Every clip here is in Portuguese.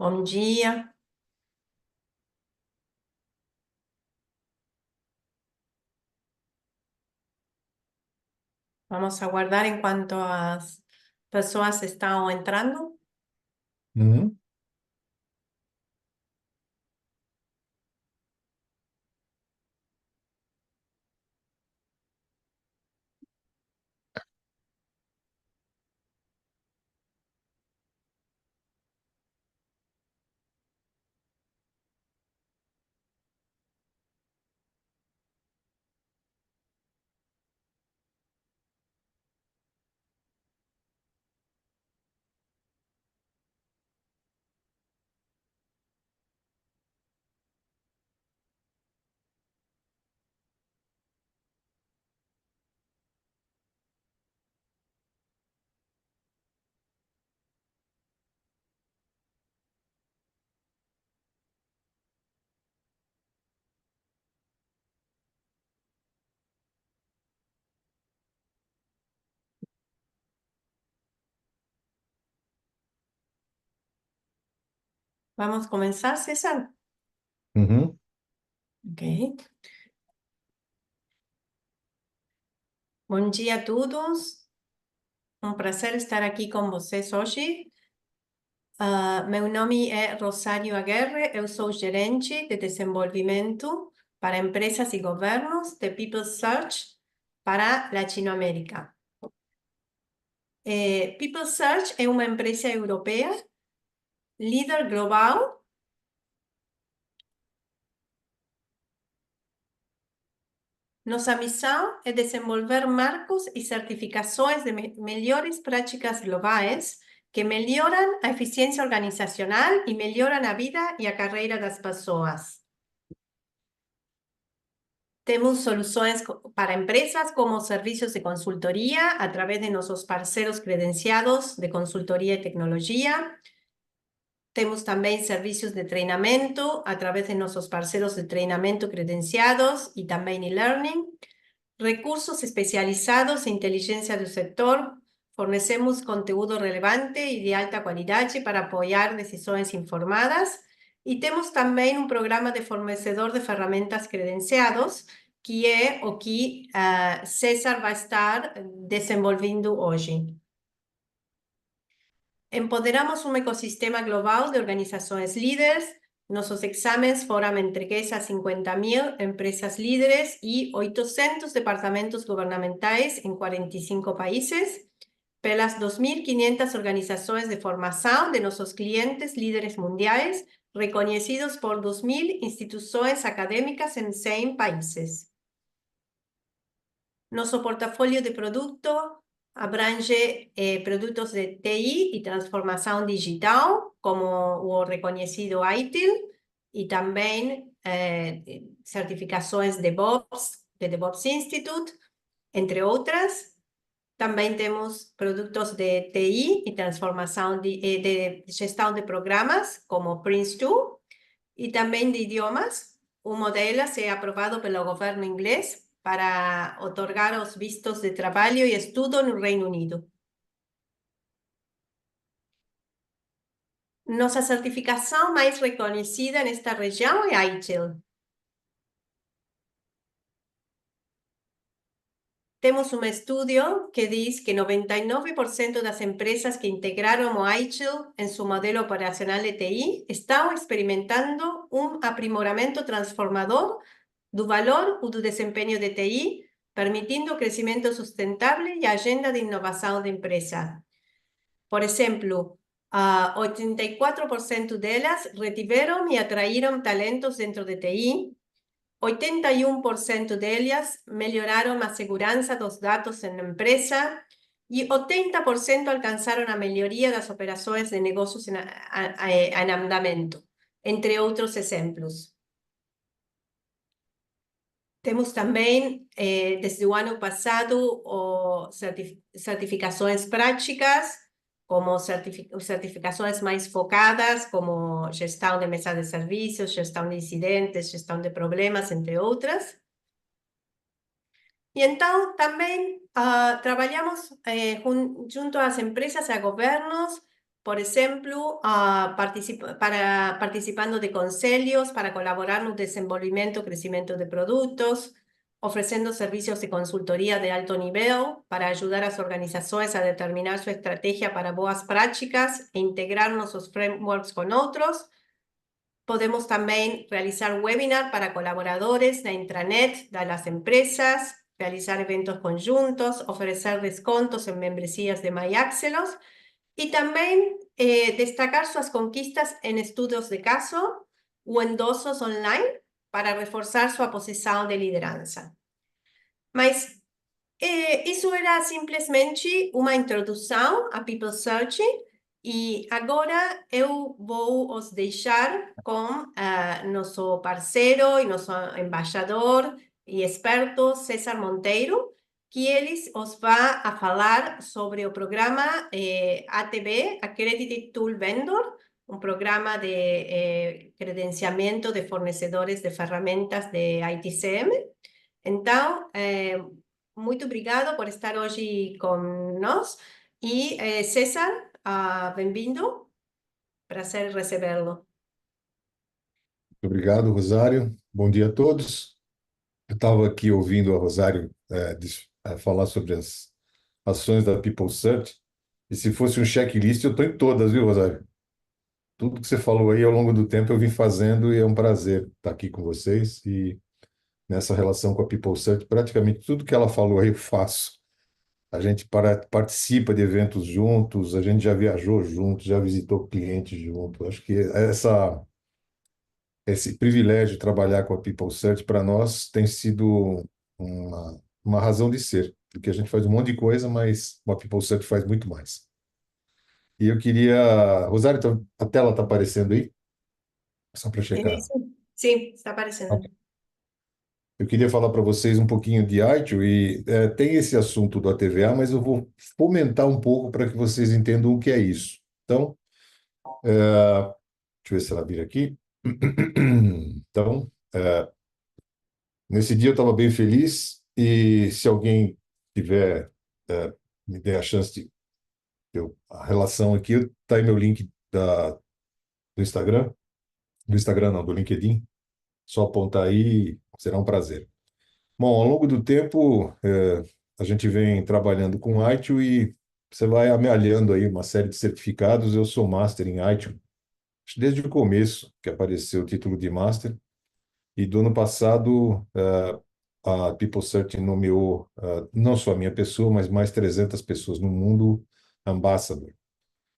Bom dia. Vamos a aguardar en cuanto as pessoas estão entrando. Uhum. Vamos começar, César? Uhum. Ok. Bom dia a todos. Um prazer estar aqui com vocês hoje. Meu nome é Rosário Aguerre, eu sou gerente de desenvolvimento para empresas e governos de People Search para Latinoamérica. People Search é uma empresa europeia, líder global. Nossa missão é desenvolver marcos e certificações de melhores práticas globais que melhoram a eficiência organizacional e melhoram a vida e a carreira das pessoas. Temos soluções para empresas como serviços de consultoria a través de nossos parceiros credenciados de consultoria e tecnologia. Temos também serviços de treinamento a través de nossos parceiros de treinamento credenciados e também e-learning. Recursos especializados en inteligencia del sector, fornecemos conteúdo relevante y de alta qualidade para apoiar decisões informadas e temos também um programa de fornecedor de ferramentas credenciados, que é o que César vai estar desenvolvendo hoje. Empoderamos um ecossistema global de organizações líderes. Nossos exames foram entregues a 50.000 empresas líderes e 800 departamentos governamentais em 45 países, pelas 2.500 organizações de formação de nossos clientes líderes mundiais, reconhecidos por 2.000 instituições acadêmicas em 100 países. Nosso portafolio de producto abrange productos de TI y transformación digital, como o reconhecido ITIL, y también certificações DevOps, de DevOps Institute, entre otras. También tenemos productos de TI y transformación de gestión de programas, como Prince2, y también de idiomas. Un modelo se ha aprobado pelo governo inglés para otorgar os vistos de trabalho e estudo no Reino Unido. Nossa certificação mais reconhecida nesta região é a ITIL. Temos um estudo que diz que 99% das empresas que integraram o ITIL em seu modelo operacional de TI estão experimentando um aprimoramento transformador do valor ou do desempenho de TI, permitindo o crescimento sustentável e a agenda de inovação da empresa. Por exemplo, 84% delas retiveram e atraíram talentos dentro de TI, 81% delas melhoraram a segurança dos dados na empresa e 80% alcançaram a melhoria das operações de negócios em andamento, entre outros exemplos. Temos também, desde o ano passado, certificações práticas, como certificações mais focadas, como gestão de mesa de serviços, gestão de incidentes, gestão de problemas, entre outras. E então, também trabalhamos junto às empresas e a governos por exemplo, participando de conselhos para colaborar no desenvolvimento e crescimento de produtos, oferecendo serviços de consultoria de alto nível para ajudar as organizações a determinar sua estratégia para boas práticas e integrar nossos frameworks com outros. Podemos também realizar webinar para colaboradores na intranet das empresas, realizar eventos conjuntos, oferecer descontos em membresías de MyAxelos y también destacar sus conquistas en estudios de caso o endosos online para reforzar su posición de liderança. Mas isso era simplesmente uma introdução a People Searching e agora eu vou os deixar com nosso parceiro e nosso embaixador e experto César Monteiro, que eles os vai a falar sobre o programa ATB, Accredited Tool Vendor, um programa de credenciamento de fornecedores de ferramentas de ITCM. Então, muito obrigado por estar hoje conosco. E César, bem-vindo. Prazer recebê-lo. Obrigado, Rosário. Bom dia a todos. Eu estava aqui ouvindo a Rosário falar sobre as ações da People Search, e se fosse um checklist, eu estou em todas, viu, Rosário? Tudo que você falou aí ao longo do tempo eu vim fazendo e é um prazer estar aqui com vocês e nessa relação com a People Search, praticamente tudo que ela falou aí eu faço. A gente participa de eventos juntos, a gente já viajou juntos, já visitou clientes juntos. Acho que esse privilégio de trabalhar com a People Search para nós tem sido uma razão de ser, porque a gente faz um monte de coisa, mas a People Search faz muito mais. E eu queria... Rosário, a tela está aparecendo aí? Só para checar. Sim, está aparecendo. Eu queria falar para vocês um pouquinho de ITIL e tem esse assunto do ATVA, mas eu vou fomentar um pouco para que vocês entendam o que é isso. Então, deixa eu ver se ela vira aqui. Então, nesse dia eu estava bem feliz e se alguém tiver, me der a chance de a relação aqui, está aí meu link do Instagram, do Instagram não, do LinkedIn, só apontar aí, será um prazer. Bom, ao longo do tempo, a gente vem trabalhando com ITIL e você vai amealhando aí uma série de certificados. Eu sou Master em ITIL, desde o começo que apareceu o título de Master. E do ano passado, a People Search nomeou não só a minha pessoa, mas mais 300 pessoas no mundo Ambassador.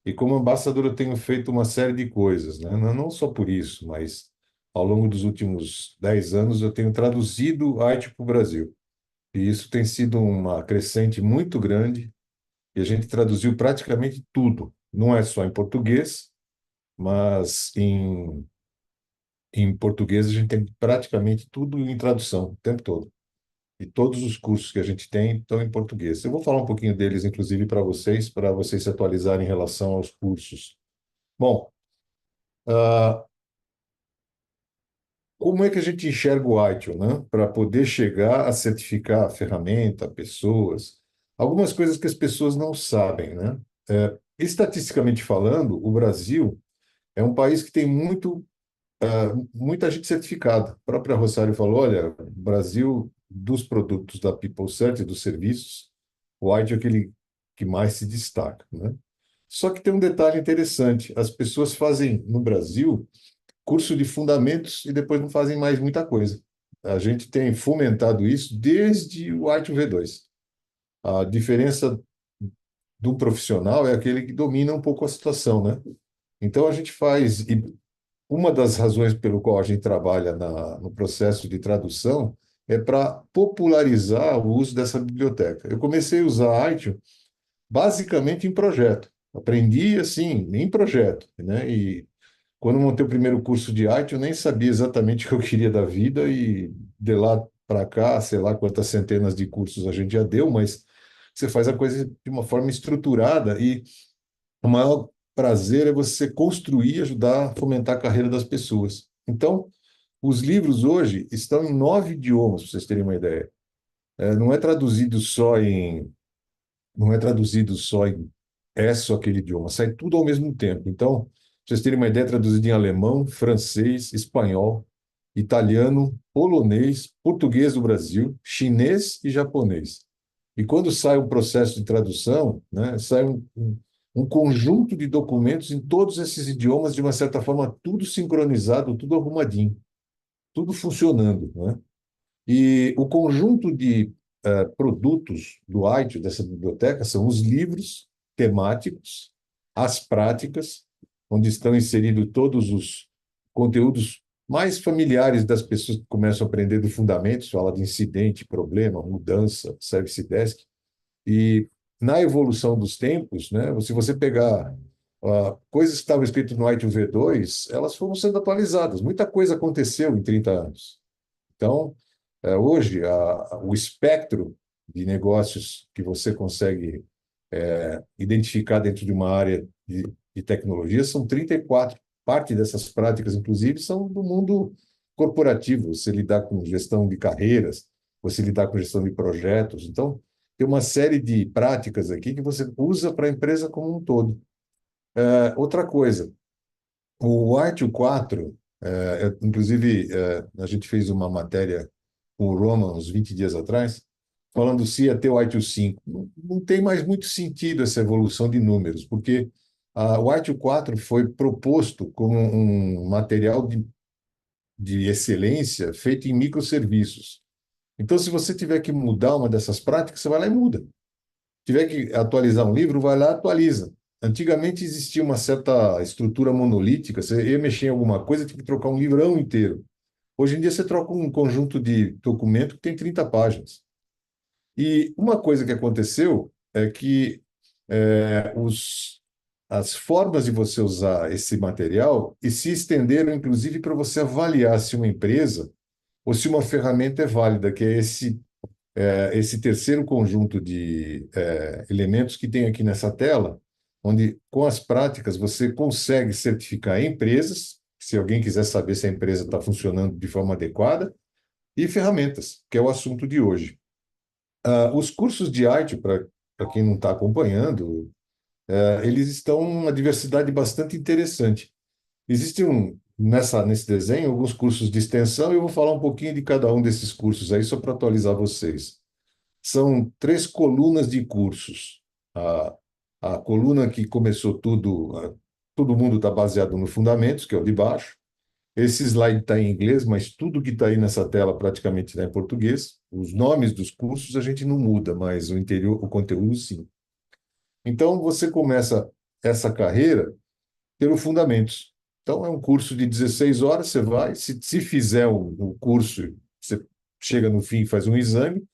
E como Ambassador eu tenho feito uma série de coisas, né? Não só por isso, mas ao longo dos últimos 10 anos eu tenho traduzido ITIL para o Brasil. E isso tem sido uma crescente muito grande e a gente traduziu praticamente tudo. Não é só em português, mas em português a gente tem praticamente tudo em tradução o tempo todo. E todos os cursos que a gente tem estão em português. Eu vou falar um pouquinho deles, inclusive, para vocês se atualizarem em relação aos cursos. Bom, como é que a gente enxerga o ITIL, né? Para poder chegar a certificar a ferramenta, pessoas, algumas coisas que as pessoas não sabem, né? Estatisticamente falando, o Brasil é um país que tem muita gente certificada. A própria Rosário falou, olha, o Brasil, dos produtos da People Search, dos serviços, o ITIL é aquele que mais se destaca, né? Só que tem um detalhe interessante, as pessoas fazem, no Brasil, curso de fundamentos e depois não fazem mais muita coisa. A gente tem fomentado isso desde o ITIL V2. A diferença do profissional é aquele que domina um pouco a situação, né? Então a gente faz, e uma das razões pelo qual a gente trabalha no processo de tradução é para popularizar o uso dessa biblioteca. Eu comecei a usar a ITIL basicamente em projeto. Aprendi assim, em projeto, né? E quando montei o primeiro curso de arte, eu nem sabia exatamente o que eu queria da vida e de lá para cá, sei lá quantas centenas de cursos a gente já deu, mas você faz a coisa de uma forma estruturada e o maior prazer é você construir, ajudar a fomentar a carreira das pessoas. Então, os livros hoje estão em 9 idiomas, para vocês terem uma ideia. Não é traduzido só em é só aquele idioma, sai tudo ao mesmo tempo. Então, pra vocês terem uma ideia, é traduzido em alemão, francês, espanhol, italiano, polonês, português do Brasil, chinês e japonês. E quando sai o processo de tradução, né, sai um conjunto de documentos em todos esses idiomas, de uma certa forma, tudo sincronizado, tudo arrumadinho, tudo funcionando, né? E o conjunto de produtos do ITIL, dessa biblioteca, são os livros temáticos, as práticas, onde estão inseridos todos os conteúdos mais familiares das pessoas que começam a aprender do fundamentos, fala de incidente, problema, mudança, service desk. E na evolução dos tempos, né, se você pegar coisas que estavam escritas no ITIL V2, elas foram sendo atualizadas. Muita coisa aconteceu em 30 anos. Então, hoje, o espectro de negócios que você consegue identificar dentro de uma área de tecnologia são 34. Parte dessas práticas, inclusive, são do mundo corporativo. Você lidar com gestão de carreiras, você lidar com gestão de projetos. Então, tem uma série de práticas aqui que você usa para a empresa como um todo. Outra coisa, o ITIL 4, inclusive, a gente fez uma matéria com o Roman uns 20 dias atrás, falando se ia ter o ITIL 5. Não tem mais muito sentido essa evolução de números, porque o ITIL 4 foi proposto como um material de excelência feito em microserviços. Então, se você tiver que mudar uma dessas práticas, você vai lá e muda. Tiver que atualizar um livro, vai lá e atualiza. Antigamente existia uma certa estrutura monolítica, você ia mexer em alguma coisa, tinha que trocar um livrão inteiro. Hoje em dia você troca um conjunto de documento que tem 30 páginas. E uma coisa que aconteceu é que as formas de você usar esse material e se estenderam, inclusive, para você avaliar se uma empresa ou se uma ferramenta é válida, que é esse terceiro conjunto de elementos que tem aqui nessa tela, onde, com as práticas, você consegue certificar empresas, se alguém quiser saber se a empresa está funcionando de forma adequada, e ferramentas, que é o assunto de hoje. Os cursos de arte, para quem não está acompanhando, eles estão uma diversidade bastante interessante. Existe nesse desenho alguns cursos de extensão e eu vou falar um pouquinho de cada um desses cursos aí, só para atualizar vocês. São 3 colunas de cursos. A, a coluna que começou tudo, todo mundo está baseado no Fundamentos, que é o de baixo. Esse slide está em inglês, mas tudo que está aí nessa tela praticamente está em português. Os nomes dos cursos a gente não muda, mas o conteúdo sim. Então, você começa essa carreira pelo Fundamentos. Então, é um curso de 16 horas, você vai, se fizer o curso, você chega no fim e faz um exame,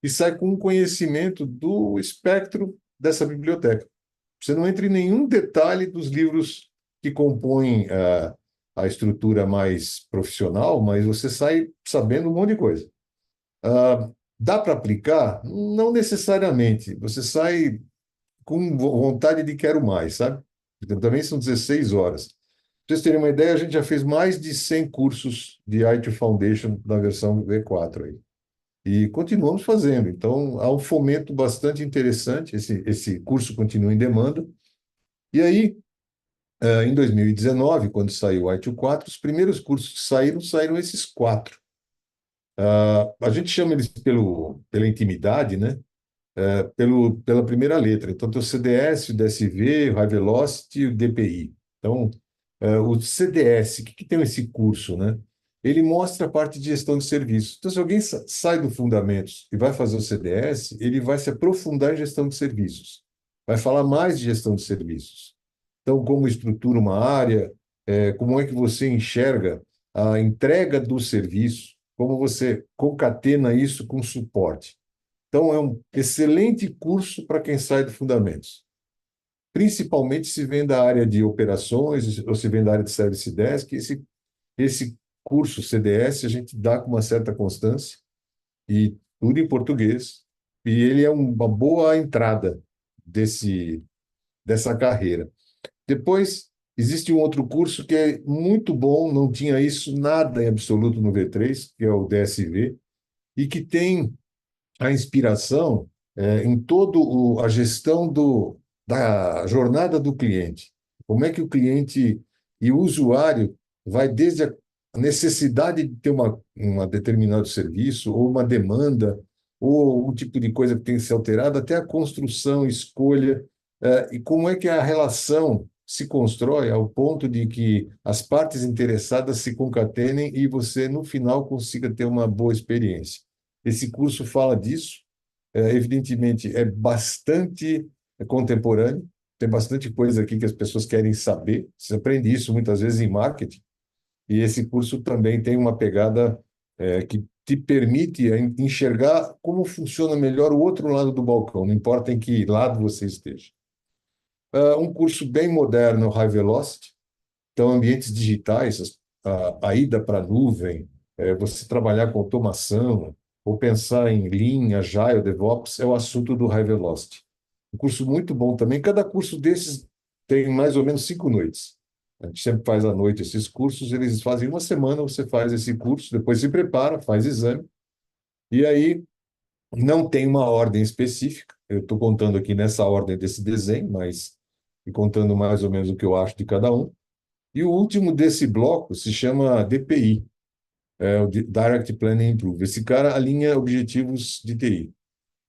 e sai com um conhecimento do espectro dessa biblioteca. Você não entra em nenhum detalhe dos livros que compõem a estrutura mais profissional, mas você sai sabendo um monte de coisa. Dá para aplicar? Não necessariamente. Você sai com vontade de quero mais, sabe? Então, também são 16 horas. Para vocês terem uma ideia, a gente já fez mais de 100 cursos de IT Foundation na versão V4 aí. E continuamos fazendo. Então, há um fomento bastante interessante. Esse curso continua em demanda. E aí, em 2019, quando saiu o ITIL 4, os primeiros cursos que saíram esses 4. A gente chama eles pela intimidade, né? Pela primeira letra. Então, tem o CDS, o DSV, o High Velocity e o DPI. Então, o CDS, o que tem esse curso, né? Ele mostra a parte de gestão de serviços. Então, se alguém sai do Fundamentos e vai fazer o CDS, ele vai se aprofundar em gestão de serviços. Vai falar mais de gestão de serviços. Então, como estrutura uma área, como é que você enxerga a entrega do serviço, como você concatena isso com suporte. Então, é um excelente curso para quem sai do Fundamentos. Principalmente se vem da área de operações ou se vem da área de Service Desk. Esse curso CDS a gente dá com uma certa constância e tudo em português. E ele é uma boa entrada dessa carreira. Depois, existe um outro curso que é muito bom, não tinha isso nada em absoluto no V3, que é o DSV, e que tem a inspiração em toda a gestão da jornada do cliente. Como é que o cliente e o usuário vai desde a necessidade de ter uma determinado serviço, ou uma demanda, ou um tipo de coisa que tem que ser alterada, até a construção, escolha, e como é que a relação se constrói ao ponto de que as partes interessadas se concatenem e você, no final, consiga ter uma boa experiência. Esse curso fala disso. Evidentemente, é bastante contemporâneo, tem bastante coisa aqui que as pessoas querem saber. Você aprende isso muitas vezes em marketing, e esse curso também tem uma pegada que te permite enxergar como funciona melhor o outro lado do balcão, não importa em que lado você esteja. Um curso bem moderno, High Velocity, então ambientes digitais, a ida para a nuvem, você trabalhar com automação, ou pensar em Lean, Agile, DevOps, é o assunto do High Velocity. Um curso muito bom também. Cada curso desses tem mais ou menos 5 noites. A gente sempre faz à noite esses cursos, eles fazem uma semana, você faz esse curso, depois se prepara, faz exame, e aí não tem uma ordem específica. Eu estou contando aqui nessa ordem desse desenho, mas e contando mais ou menos o que eu acho de cada um. E o último desse bloco se chama DPI, o Direct Planning Improve. Esse cara alinha objetivos de TI.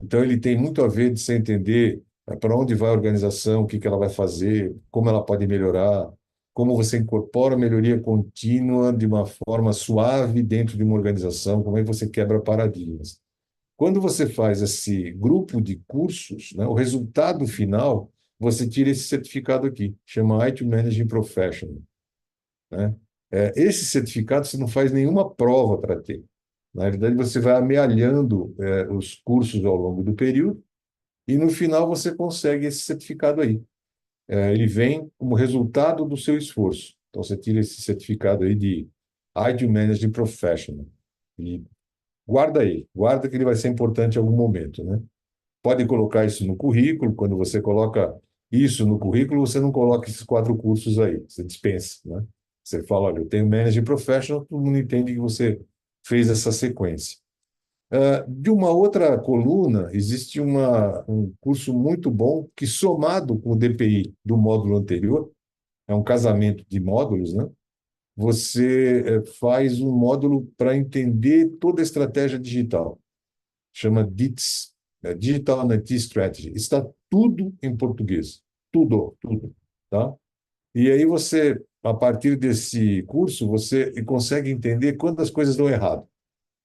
Então, ele tem muito a ver de você entender para onde vai a organização, o que que ela vai fazer, como ela pode melhorar, como você incorpora a melhoria contínua de uma forma suave dentro de uma organização, como é que você quebra paradigmas. Quando você faz esse grupo de cursos, né, o resultado final, você tira esse certificado aqui, chama IT Managing Professional, né? Esse certificado você não faz nenhuma prova para ter. Na realidade, você vai amealhando os cursos ao longo do período e no final você consegue esse certificado aí. Ele vem como resultado do seu esforço. Então você tira esse certificado aí de IT Managing Professional e guarda aí, guarda que ele vai ser importante em algum momento, né? Pode colocar isso no currículo. Quando você coloca isso no currículo, você não coloca esses 4 cursos aí, você dispensa, né? Você fala, olha, eu tenho Managing Professional, todo mundo entende que você fez essa sequência. De uma outra coluna, existe um curso muito bom que, somado com o DPI do módulo anterior, é um casamento de módulos, né? Você faz um módulo para entender toda a estratégia digital. Chama DITS, Digital Analytics Strategy. Está tudo em português. Tudo, tudo. Tá? E aí você, a partir desse curso, você consegue entender quando as coisas dão errado. O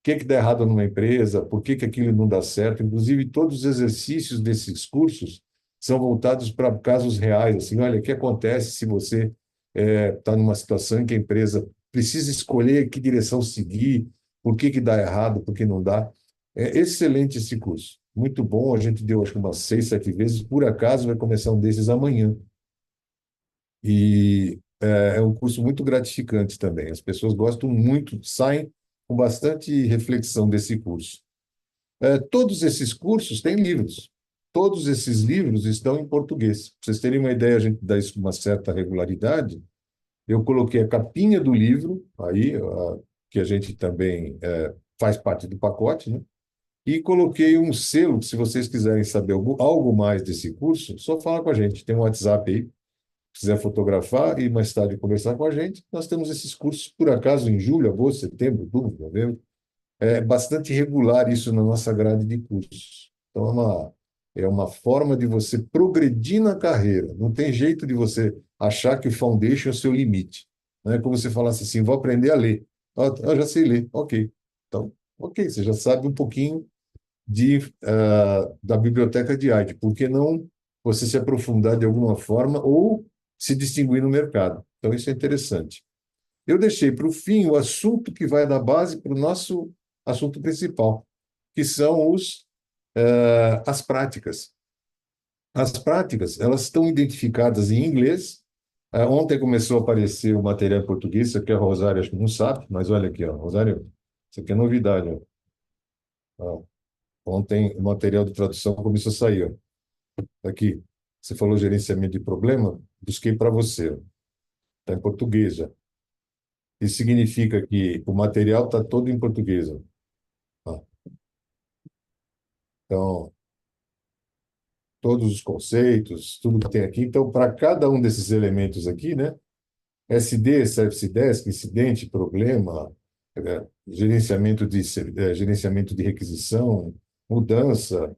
que dá errado numa empresa, por que aquilo não dá certo. Inclusive, todos os exercícios desses cursos são voltados para casos reais. Assim, olha, o que acontece se você está numa situação em que a empresa precisa escolher que direção seguir, por que dá errado, por que não dá. É excelente esse curso. Muito bom. A gente deu, acho que umas 6, 7 vezes. Por acaso, vai começar um desses amanhã. E é um curso muito gratificante também. As pessoas gostam muito, saem com bastante reflexão desse curso. Todos esses cursos têm livros. Todos esses livros estão em português. Para vocês terem uma ideia, a gente dá isso com uma certa regularidade. Eu coloquei a capinha do livro, aí, que a gente também faz parte do pacote, né? E coloquei um selo, se vocês quiserem saber algo mais desse curso, só fala com a gente. Tem um WhatsApp aí, se quiser fotografar e mais tarde conversar com a gente. Nós temos esses cursos, por acaso, em julho, agosto, setembro, outubro, novembro. É bastante regular isso na nossa grade de cursos. Então, é uma forma de você progredir na carreira. Não tem jeito de você achar que o foundation é o seu limite. Não é como você falasse assim, vou aprender a ler. Ah, eu já sei ler. Ok. Então, ok, você já sabe um pouquinho da biblioteca de arte. Por que não você se aprofundar de alguma forma ou se distinguir no mercado? Então, isso é interessante. Eu deixei para o fim o assunto que vai dar base para o nosso assunto principal, que são as práticas. As práticas, elas estão identificadas em inglês. Ontem começou a aparecer o material em português, isso aqui a Rosário acho que não sabe, mas olha aqui, ó, Rosário, isso aqui é novidade. Ó. Ó, ontem o material de tradução começou a sair. Ó. Aqui, você falou gerenciamento de problema, busquei para você. Está em português já. Isso significa que o material está todo em português. Ó. Então, todos os conceitos, tudo que tem aqui. Então, para cada um desses elementos aqui, né? SD, Service Desk, incidente, problema, gerenciamento de requisição, mudança,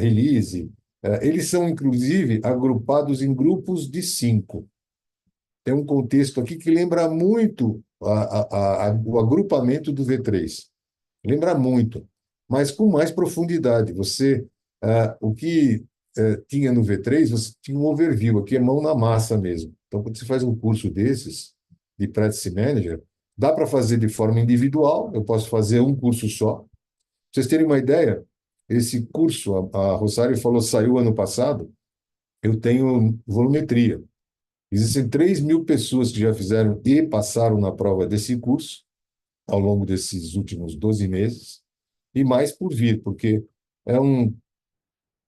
release. Eles são, inclusive, agrupados em grupos de 5. Tem um contexto aqui que lembra muito o agrupamento do V3. Lembra muito, mas com mais profundidade. O que tinha no V3, você tinha um overview, aqui é mão na massa mesmo. Então, quando você faz um curso desses, de Practice Manager, dá para fazer de forma individual, eu posso fazer um curso só. Para vocês terem uma ideia, esse curso, a Rosário falou, saiu ano passado, eu tenho volumetria. Existem 3.000 pessoas que já fizeram e passaram na prova desse curso ao longo desses últimos 12 meses, e mais por vir, porque é um,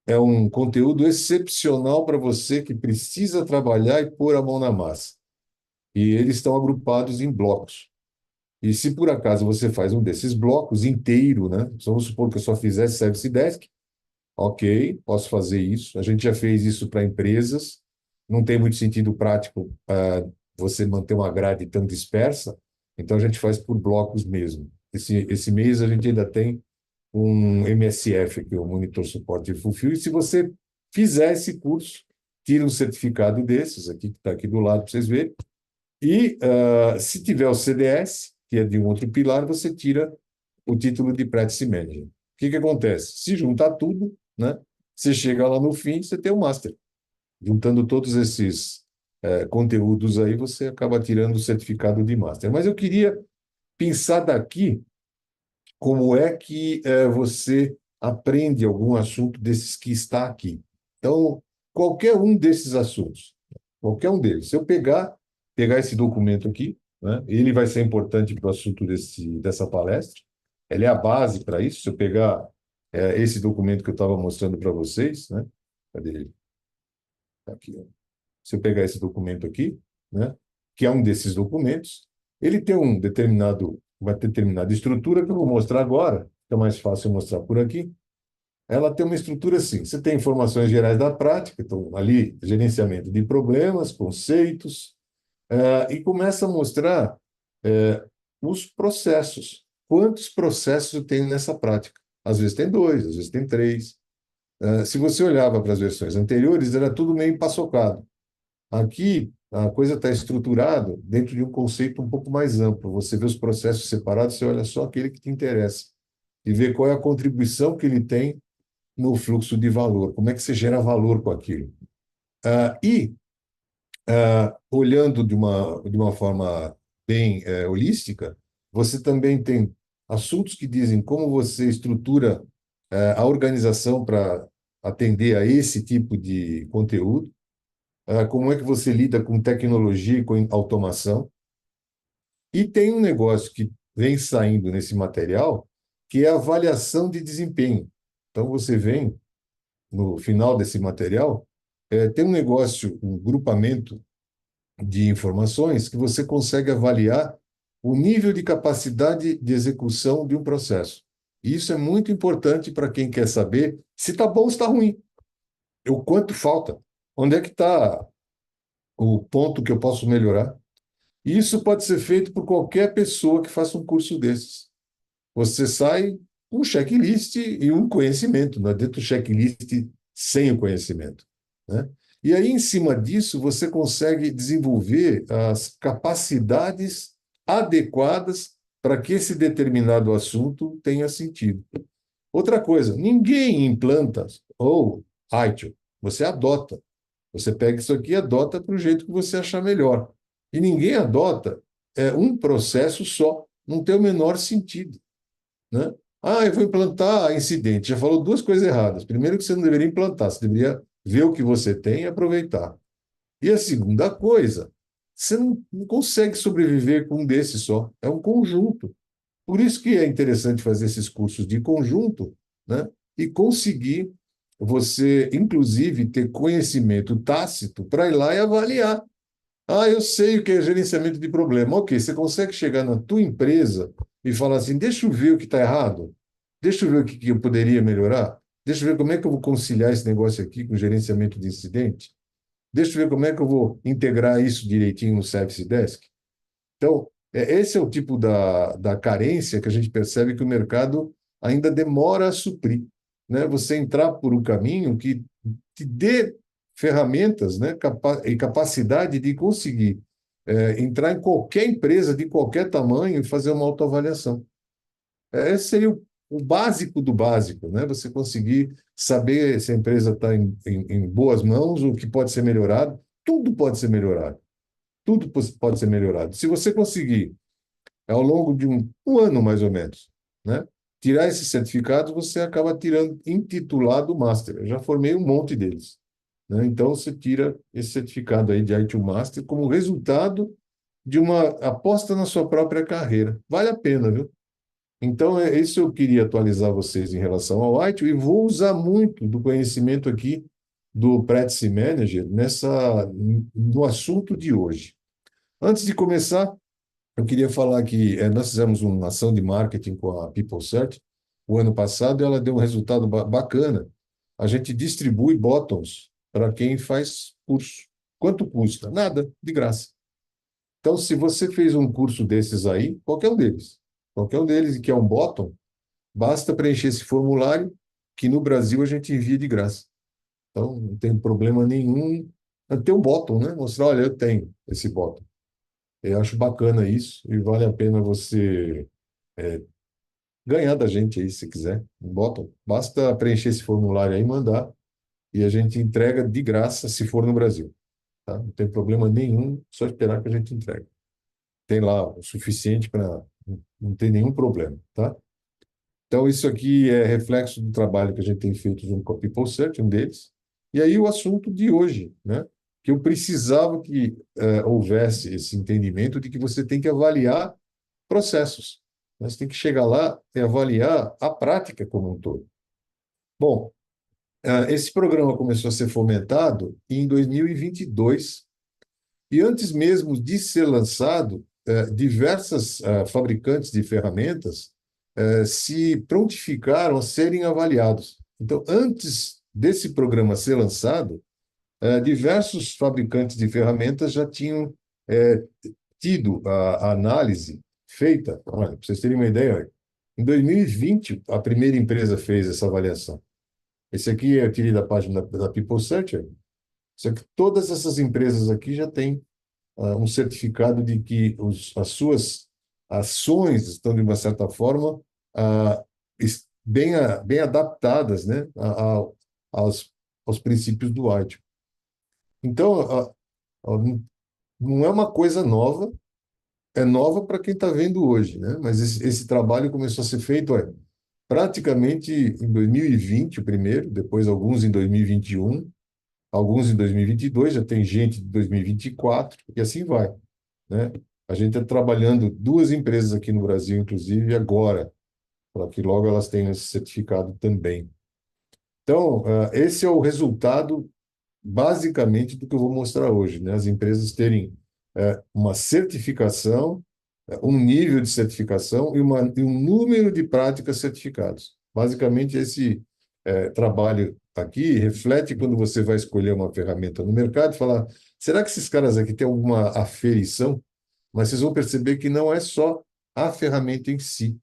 é um conteúdo excepcional para você que precisa trabalhar e pôr a mão na massa. E eles estão agrupados em blocos. E se por acaso você faz um desses blocos inteiro, né? Vamos supor que eu só fizesse Service Desk, ok, posso fazer isso. A gente já fez isso para empresas. Não tem muito sentido prático você manter uma grade tão dispersa, então a gente faz por blocos mesmo. Esse mês a gente ainda tem um MSF, que é o Monitor Support e Fulfill, e se você fizer esse curso, tira um certificado desses, aqui que está aqui do lado para vocês verem, e se tiver o CDS, que é de um outro pilar, você tira o título de Practice Manager. O que acontece? Se juntar tudo, né, você chega lá no fim, você tem o Master. Juntando todos esses conteúdos aí, você acaba tirando o certificado de Master. Mas eu queria pensar daqui como é que você aprende algum assunto desses que está aqui. Então, qualquer um desses assuntos, qualquer um deles, se eu pegar esse documento aqui, né, ele vai ser importante para o assunto dessa palestra, ele é a base para isso. Se eu pegar esse documento que eu estava mostrando para vocês, né, cadê ele? Tá aqui, ó. Se eu pegar esse documento aqui, né, que é um desses documentos, ele tem uma determinada estrutura que eu vou mostrar agora, que é mais fácil mostrar por aqui. Ela tem uma estrutura assim: você tem informações gerais da prática, então ali gerenciamento de problemas, conceitos, e começa a mostrar os processos. Quantos processos eu tenho nessa prática? Às vezes tem 2, às vezes tem 3. Se você olhava para as versões anteriores, era tudo meio empaçocado. Aqui, a coisa está estruturada dentro de um conceito um pouco mais amplo. Você vê os processos separados, você olha só aquele que te interessa e vê qual é a contribuição que ele tem no fluxo de valor, como é que você gera valor com aquilo. Olhando de uma forma bem holística, você também tem assuntos que dizem como você estrutura a organização para atender a esse tipo de conteúdo. Como é que você lida com tecnologia e com automação. E tem um negócio que vem saindo nesse material, que é a avaliação de desempenho. Então, você vem, no final desse material, tem um negócio, um grupamento de informações que você consegue avaliar o nível de capacidade de execução de um processo. E isso é muito importante para quem quer saber se está bom ou se está ruim. O quanto falta. Onde é que está o ponto que eu posso melhorar? E isso pode ser feito por qualquer pessoa que faça um curso desses. Você sai com um checklist e um conhecimento, não é dentro do checklist sem o conhecimento, né? E aí, em cima disso, você consegue desenvolver as capacidades adequadas para que esse determinado assunto tenha sentido. Outra coisa, ninguém implanta ou ITIL, você adota. Você pega isso aqui e adota para o jeito que você achar melhor. E ninguém adota um processo só. Não tem o menor sentido, né? Eu vou implantar incidente. Já falou duas coisas erradas. Primeiro, que você não deveria implantar, você deveria ver o que você tem e aproveitar. E a segunda coisa, você não consegue sobreviver com um desses só. É um conjunto. Por isso que é interessante fazer esses cursos de conjunto, né? E conseguir você, inclusive, ter conhecimento tácito para ir lá e avaliar. Eu sei o que é gerenciamento de problema. Ok, você consegue chegar na tua empresa e falar assim, deixa eu ver o que está errado, deixa eu ver o que eu poderia melhorar. Deixa eu ver como é que eu vou conciliar esse negócio aqui com gerenciamento de incidente. Deixa eu ver como é que eu vou integrar isso direitinho no Service Desk. Então, esse é o tipo da carência que a gente percebe que o mercado ainda demora a suprir, né? Você entrar por um caminho que te dê ferramentas, né, e capacidade de conseguir entrar em qualquer empresa de qualquer tamanho e fazer uma autoavaliação. Esse seria o básico do básico, né? Você conseguir saber se a empresa está em boas mãos, o que pode ser melhorado. Tudo pode ser melhorado. Tudo pode ser melhorado. Se você conseguir, ao longo de um ano mais ou menos, né, tirar esses certificados, você acaba tirando intitulado Master. Eu já formei um monte deles, né? Então, você tira esse certificado aí de IT Master como resultado de uma aposta na sua própria carreira. Vale a pena, viu? Então, isso eu queria atualizar vocês em relação ao White e vou usar muito do conhecimento aqui do Practice Manager no assunto de hoje. Antes de começar, eu queria falar que nós fizemos uma ação de marketing com a People Search o ano passado e ela deu um resultado bacana. A gente distribui bottoms para quem faz curso. Quanto custa? Nada, de graça. Então, se você fez um curso desses aí, qualquer um deles que é um bottom, basta preencher esse formulário que no Brasil a gente envia de graça. Então, não tem problema nenhum ter um bottom, né? Mostrar, olha, eu tenho esse bottom. Eu acho bacana isso e vale a pena você ganhar da gente aí, se quiser. Um bottom. Basta preencher esse formulário aí e mandar e a gente entrega de graça se for no Brasil, tá? Não tem problema nenhum, só esperar que a gente entregue. Tem lá o suficiente para não ter nenhum problema, tá? Então, isso aqui é reflexo do trabalho que a gente tem feito junto com a People Search, um deles. E aí o assunto de hoje, né? Que eu precisava que houvesse esse entendimento de que você tem que avaliar processos. Você tem que chegar lá e avaliar a prática como um todo. Bom, esse programa começou a ser fomentado em 2022 e antes mesmo de ser lançado, diversas fabricantes de ferramentas se prontificaram a serem avaliados. Então, antes desse programa ser lançado, diversos fabricantes de ferramentas já tinham tido a análise feita. Olha, para vocês terem uma ideia, olha, em 2020, a primeira empresa fez essa avaliação. Esse aqui eu tirei da página da People Search. Olha. Só que todas essas empresas aqui já têm um certificado de que as suas ações estão, de uma certa forma, ah, bem adaptadas, né, aos, aos princípios do ITIL. Então, não é uma coisa nova, é nova para quem está vendo hoje, né? Mas esse trabalho começou a ser feito, olha, praticamente em 2020, o primeiro, depois alguns em 2021, alguns em 2022, já tem gente de 2024, e assim vai, né? A gente está trabalhando duas empresas aqui no Brasil, inclusive, agora, para que logo elas tenham esse certificado também. Então, esse é o resultado, basicamente, do que eu vou mostrar hoje, né? As empresas terem uma certificação, um nível de certificação e um número de práticas certificados. Basicamente, esse trabalho aqui reflete quando você vai escolher uma ferramenta no mercado, falar, será que esses caras aqui têm alguma aferição? Mas vocês vão perceber que não é só a ferramenta em si.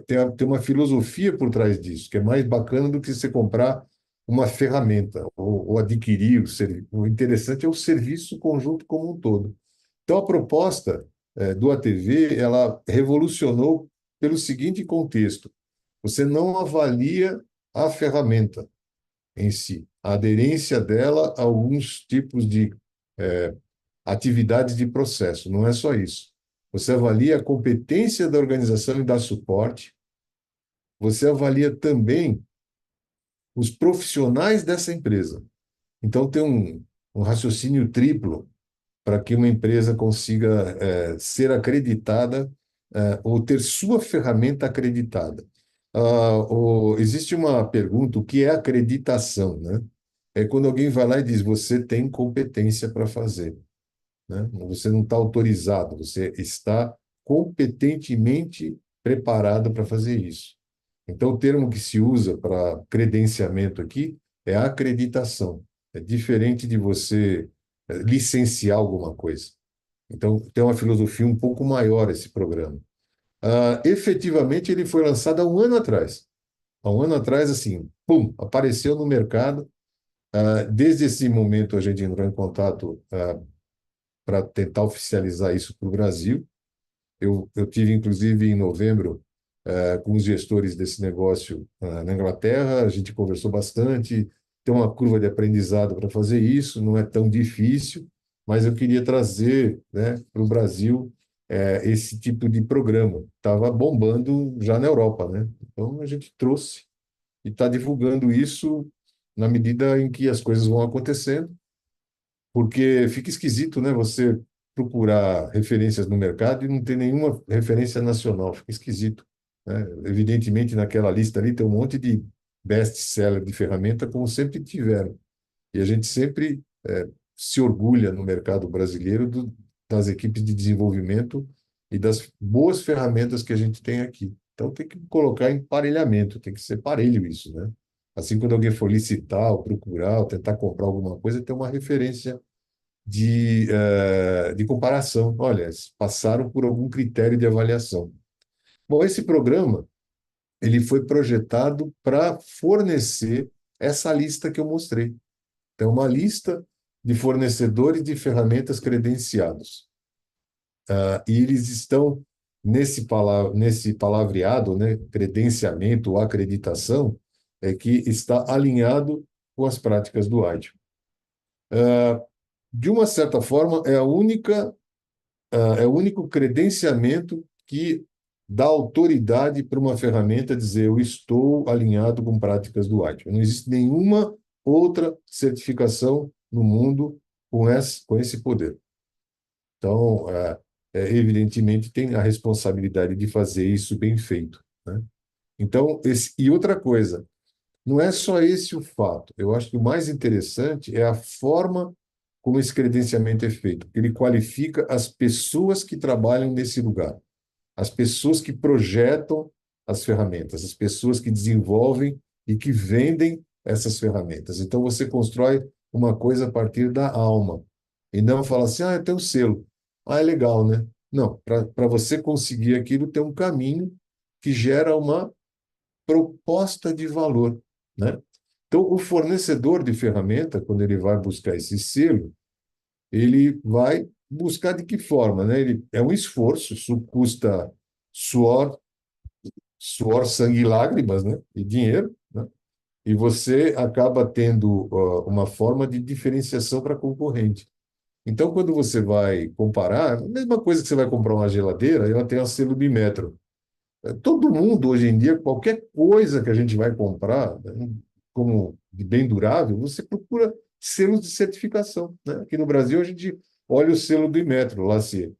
Tem uma filosofia por trás disso, que é mais bacana do que você comprar uma ferramenta ou adquirir o serviço. O interessante é o serviço conjunto como um todo. Então, a proposta do ATV, ela revolucionou pelo seguinte contexto: você não avalia a ferramenta em si, a aderência dela a alguns tipos de atividades de processo. Não é só isso. Você avalia a competência da organização e dar suporte. Você avalia também os profissionais dessa empresa. Então, tem um raciocínio triplo para que uma empresa consiga ser acreditada ou ter sua ferramenta acreditada. Existe uma pergunta, o que é acreditação, né? É quando alguém vai lá e diz, você tem competência para fazer, né? Você não está autorizado, você está competentemente preparado para fazer isso. Então, o termo que se usa para credenciamento aqui é acreditação. É diferente de você licenciar alguma coisa. Então, tem uma filosofia um pouco maior esse programa. Efetivamente, ele foi lançado há um ano atrás. Há um ano atrás, assim, pum, apareceu no mercado. Desde esse momento, a gente entrou em contato para tentar oficializar isso para o Brasil. Eu tive, inclusive, em novembro, com os gestores desse negócio na Inglaterra. A gente conversou bastante. Tem uma curva de aprendizado para fazer isso, não é tão difícil, mas eu queria trazer, né, para o Brasil esse tipo de programa. Estava bombando já na Europa, né? Então a gente trouxe e está divulgando isso na medida em que as coisas vão acontecendo, porque fica esquisito, né? Você procurar referências no mercado e não ter nenhuma referência nacional, fica esquisito, né? Evidentemente, naquela lista ali tem um monte de best-seller de ferramenta, como sempre tiveram. E a gente sempre se orgulha no mercado brasileiro das equipes de desenvolvimento e das boas ferramentas que a gente tem aqui. Então tem que colocar em parelhamento, tem que ser parelho isso, né? Assim, quando alguém for licitar, ou procurar, ou tentar comprar alguma coisa, ter uma referência de comparação. Olha, eles passaram por algum critério de avaliação. Bom, esse programa ele foi projetado para fornecer essa lista que eu mostrei. Então, uma lista de fornecedores de ferramentas credenciados. E eles estão nesse palavreado, né, credenciamento ou acreditação, que está alinhado com as práticas do ITIL. De uma certa forma, é o único credenciamento que dá autoridade para uma ferramenta dizer eu estou alinhado com práticas do ITIL. Não existe nenhuma outra certificação no mundo com esse poder. Então, evidentemente, tem a responsabilidade de fazer isso bem feito, né? Então, e outra coisa, não é só esse o fato. Eu acho que o mais interessante é a forma como esse credenciamento é feito. Ele qualifica as pessoas que trabalham nesse lugar, as pessoas que projetam as ferramentas, as pessoas que desenvolvem e que vendem essas ferramentas. Então, você constrói uma coisa a partir da alma. E não fala assim, tem um selo. É legal, né? Não, para você conseguir aquilo, tem um caminho que gera uma proposta de valor, né? Então, o fornecedor de ferramenta, quando ele vai buscar esse selo, ele vai buscar de que forma, né? Ele é um esforço, isso custa suor, sangue e lágrimas, né? E dinheiro, né? E você acaba tendo uma forma de diferenciação para concorrente. Então, quando você vai comparar, a mesma coisa que você vai comprar uma geladeira, ela tem um selo Bimetro. Todo mundo, hoje em dia, qualquer coisa que a gente vai comprar, né, como de bem durável, você procura selos de certificação, né? Aqui no Brasil, a gente olha o selo do Inmetro, lá se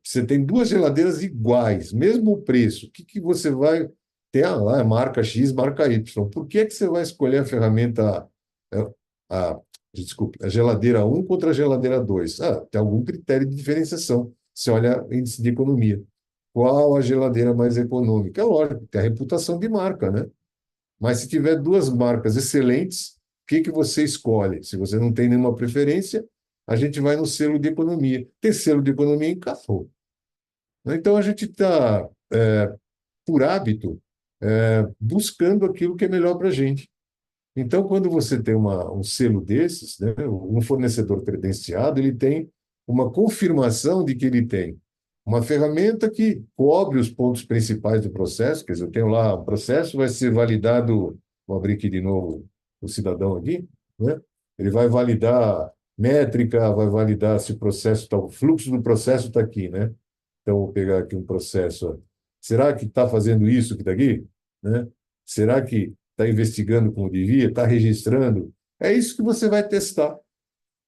você tem duas geladeiras iguais, mesmo preço, o que, que você vai ter? Lá é marca X, marca Y. Por que, que você vai escolher a ferramenta, é, a, desculpe, a geladeira um contra a geladeira 2? Tem algum critério de diferenciação. Você olha índice de economia. Qual a geladeira mais econômica? É lógico, tem a reputação de marca, né? Mas se tiver duas marcas excelentes, o que que você escolhe? Se você não tem nenhuma preferência, a gente vai no selo de economia. Tem selo de economia em carro. Então a gente está, por hábito, buscando aquilo que é melhor para a gente. Então, quando você tem um selo desses, né, um fornecedor credenciado, ele tem uma confirmação de que ele tem uma ferramenta que cobre os pontos principais do processo. Quer dizer, eu tenho lá, o processo vai ser validado, vou abrir aqui de novo o cidadão aqui, né? Ele vai validar métrica, vai validar se o processo está, o fluxo do processo está aqui, né? Então, vou pegar aqui um processo. Ó. Será que está fazendo isso que está aqui? Né? Será que está investigando como devia? Está registrando? É isso que você vai testar.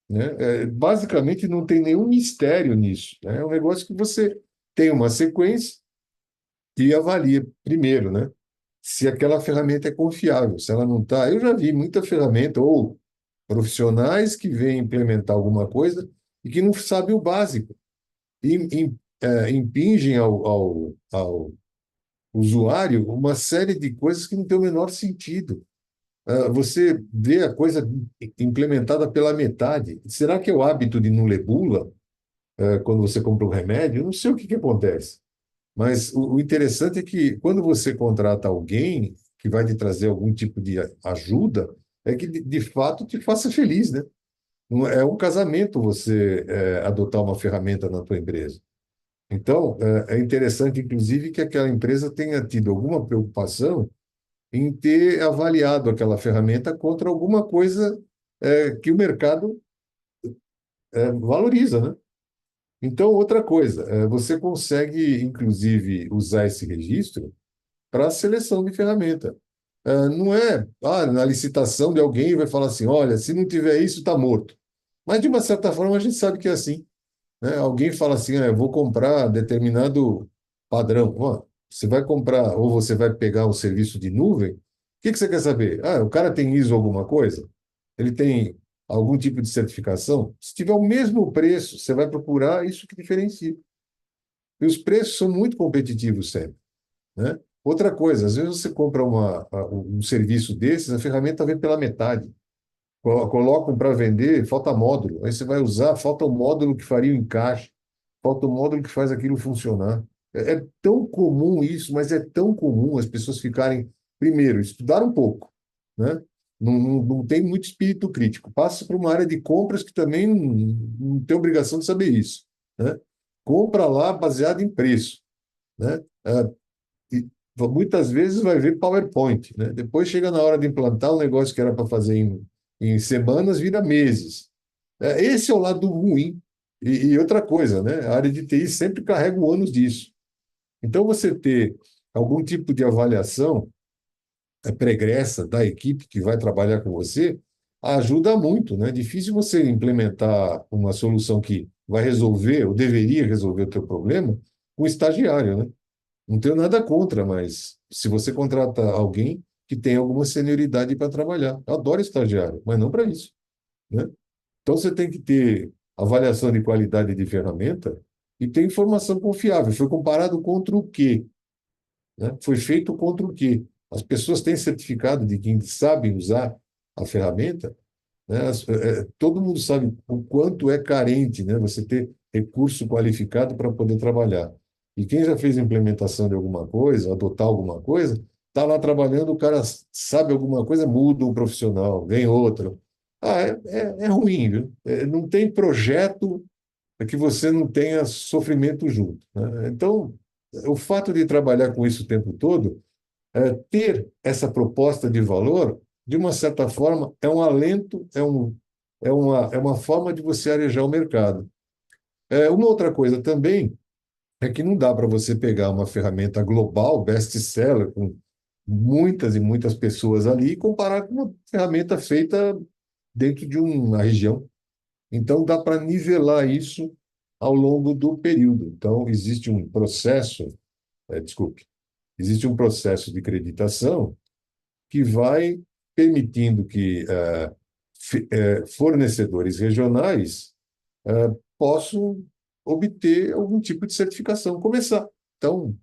Né? Basicamente, não tem nenhum mistério nisso. Né? É um negócio que você tem uma sequência e avalia primeiro, né? Se aquela ferramenta é confiável. Se ela não está, eu já vi muita ferramenta ou profissionais que vêm implementar alguma coisa e que não sabem o básico. Impingem usuário uma série de coisas que não tem o menor sentido. Você vê a coisa implementada pela metade. Será que é o hábito de não ler bula, quando você compra um remédio? Eu não sei o que que acontece. Mas o interessante é que quando você contrata alguém que vai te trazer algum tipo de ajuda, é que de fato te faça feliz, né? Não é um casamento você adotar uma ferramenta na tua empresa. Então, é interessante, inclusive, que aquela empresa tenha tido alguma preocupação em ter avaliado aquela ferramenta contra alguma coisa que o mercado valoriza, né? Então, outra coisa, você consegue, inclusive, usar esse registro para a seleção de ferramenta. Não é, na licitação de alguém vai falar assim, olha, se não tiver isso, está morto. Mas, de uma certa forma, a gente sabe que é assim, né? Alguém fala assim, eu vou comprar determinado padrão. Ó, você vai comprar, ou você vai pegar um serviço de nuvem, o que que você quer saber? O cara tem ISO alguma coisa? Ele tem algum tipo de certificação? Se tiver o mesmo preço, você vai procurar isso que diferencia. E os preços são muito competitivos sempre, né? Outra coisa, às vezes você compra um serviço desses, a ferramenta vem pela metade. Colocam para vender, falta módulo. Aí você vai usar, falta o módulo que faria o encaixe, falta o módulo que faz aquilo funcionar. É tão comum isso, mas é tão comum as pessoas ficarem, primeiro, estudar um pouco, né? Não tem muito espírito crítico. Passa para uma área de compras que também não tem obrigação de saber isso, né? Compra lá baseado em preço, né? E muitas vezes vai ver PowerPoint, né? Depois chega na hora de implantar um negócio que era para fazer em semanas, vira meses. Esse é o lado ruim. E outra coisa, né? A área de TI sempre carrega o ônus disso. Então, você ter algum tipo de avaliação pregressa da equipe que vai trabalhar com você ajuda muito, né? É difícil você implementar uma solução que vai resolver, ou deveria resolver o teu problema, com um estagiário, né? Não tenho nada contra, mas se você contrata alguém que tem alguma senioridade para trabalhar. Eu adoro estagiário, mas não para isso, né? Então você tem que ter avaliação de qualidade de ferramenta e ter informação confiável. Foi comparado contra o quê, né? Foi feito contra o quê? As pessoas têm certificado de quem sabem usar a ferramenta, né? Todo mundo sabe o quanto é carente, né? Você ter recurso qualificado para poder trabalhar. E quem já fez implementação de alguma coisa, adotar alguma coisa, está lá trabalhando, o cara sabe alguma coisa, muda um profissional, vem outro. É ruim, viu? Não tem projeto que você não tenha sofrimento junto, né? Então, o fato de trabalhar com isso o tempo todo, ter essa proposta de valor, de uma certa forma, é um alento, é uma forma de você arejar o mercado. Uma outra coisa também é que não dá para você pegar uma ferramenta global, best-seller, com muitas e muitas pessoas ali, e comparar com uma ferramenta feita dentro de uma região. Então, dá para nivelar isso ao longo do período. Então, existe um processo, desculpe, existe um processo de acreditação que vai permitindo que fornecedores regionais possam obter algum tipo de certificação, começar. Então,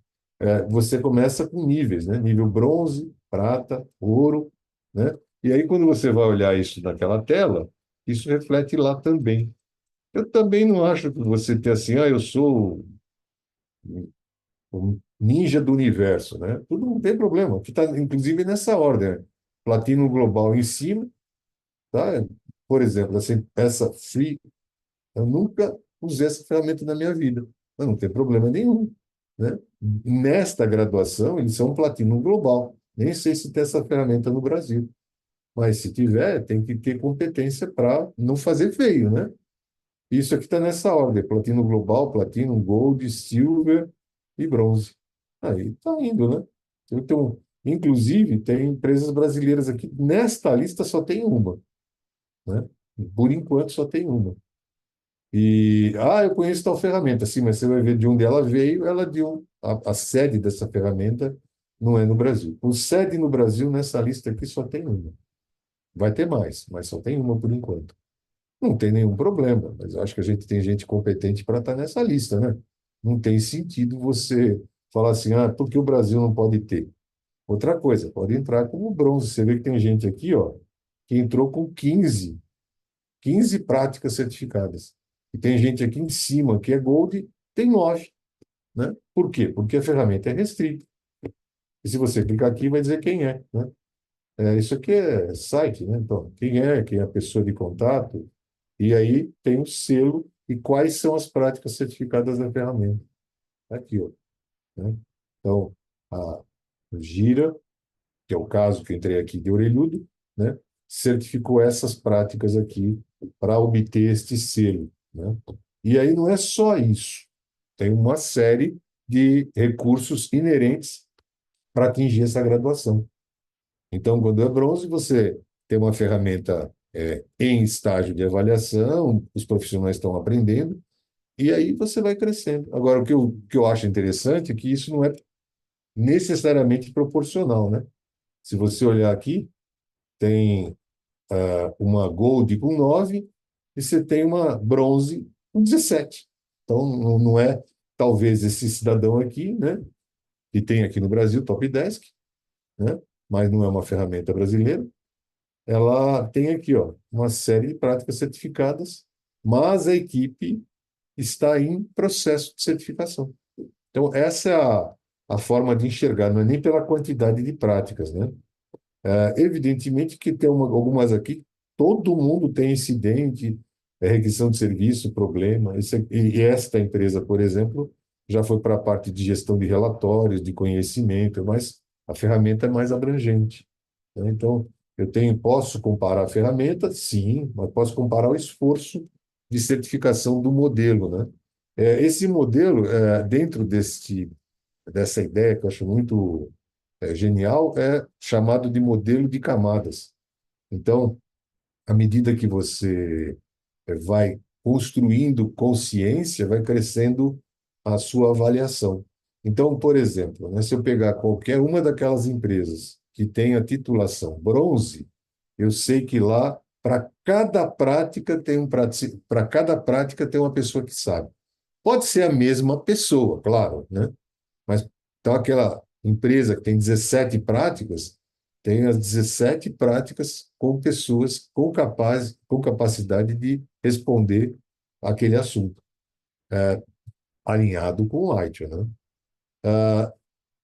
você começa com níveis, né? Nível bronze, prata, ouro, né? E aí, quando você vai olhar isso naquela tela, isso reflete lá também. Eu também não acho que você ter assim, eu sou um ninja do universo, né? Tudo não tem problema, que está inclusive nessa ordem, né? Platino global em cima, tá? Por exemplo, essa free, eu nunca usei essa ferramenta na minha vida, mas não tem problema nenhum, né? Nesta graduação, eles são platino global. Nem sei se tem essa ferramenta no Brasil, mas se tiver, tem que ter competência para não fazer feio, né? Isso aqui está nessa ordem: platino global, platino, gold, silver e bronze. Aí está indo, né? Então, inclusive, tem empresas brasileiras aqui. Nesta lista só tem uma, né? Por enquanto só tem uma. E, eu conheço tal ferramenta, sim, mas você vai ver de onde ela veio, a sede dessa ferramenta não é no Brasil. O sede no Brasil, nessa lista aqui, só tem uma. Vai ter mais, mas só tem uma por enquanto. Não tem nenhum problema, mas eu acho que a gente tem gente competente para estar nessa lista, né? Não tem sentido você falar assim, ah, por que o Brasil não pode ter? Outra coisa, pode entrar como bronze. Você vê que tem gente aqui, ó, que entrou com 15 práticas certificadas. E tem gente aqui em cima que é gold, tem 9, né? Por quê? Porque a ferramenta é restrita. E se você clicar aqui, vai dizer quem é, né? Isso aqui é site, né? Então, quem é a pessoa de contato, e aí tem o selo e quais são as práticas certificadas da ferramenta. Tá aqui, ó, né? Então, a Gira, que é o caso que eu entrei aqui de orelhudo, né? Certificou essas práticas aqui para obter este selo, né? E aí não é só isso. Tem uma série de recursos inerentes para atingir essa graduação. Então, quando é bronze, você tem uma ferramenta em estágio de avaliação, os profissionais estão aprendendo, e aí você vai crescendo. Agora, o que eu acho interessante é que isso não é necessariamente proporcional, né? Se você olhar aqui, tem uma Gold com 9 e você tem uma bronze com 17. Então, não é, talvez, esse cidadão aqui, né, que tem aqui no Brasil, Top Desk, né, mas não é uma ferramenta brasileira, ela tem aqui, ó, uma série de práticas certificadas, mas a equipe está em processo de certificação. Então, essa é a forma de enxergar, não é nem pela quantidade de práticas, né? Evidentemente que tem algumas aqui, todo mundo tem incidente, requisição de serviço, problema. E esta empresa, por exemplo, já foi para a parte de gestão de relatórios, de conhecimento, mas a ferramenta é mais abrangente, né? Então, posso comparar a ferramenta, sim, mas posso comparar o esforço de certificação do modelo, né? Esse modelo, dentro dessa ideia que eu acho muito genial, é chamado de modelo de camadas. Então, à medida que você vai construindo consciência, vai crescendo a sua avaliação. Então, por exemplo, né, se eu pegar qualquer uma daquelas empresas que tem a titulação bronze, eu sei que lá, para cada prática tem uma pessoa que sabe. Pode ser a mesma pessoa, claro, né? Mas então aquela empresa que tem 17 práticas, tem as 17 práticas com pessoas com capacidade de responder aquele assunto, alinhado com o ITIL, né?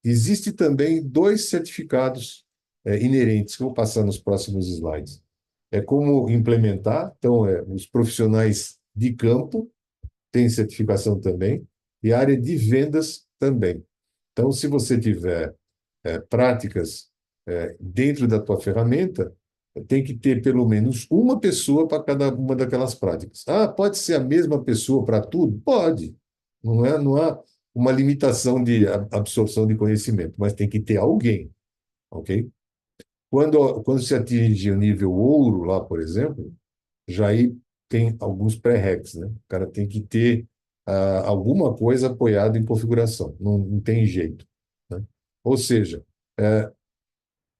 Existe também dois certificados inerentes, que eu vou passar nos próximos slides. É como implementar, então, os profissionais de campo têm certificação também, e a área de vendas também. Então, se você tiver práticas dentro da tua ferramenta, tem que ter pelo menos uma pessoa para cada uma daquelas práticas. Ah, pode ser a mesma pessoa para tudo? Pode. Não há uma limitação de absorção de conhecimento, mas tem que ter alguém, ok? Quando se atinge o nível ouro lá, por exemplo, já aí tem alguns pré-reqs, né? O cara tem que ter alguma coisa apoiada em configuração, não tem jeito, né? Ou seja,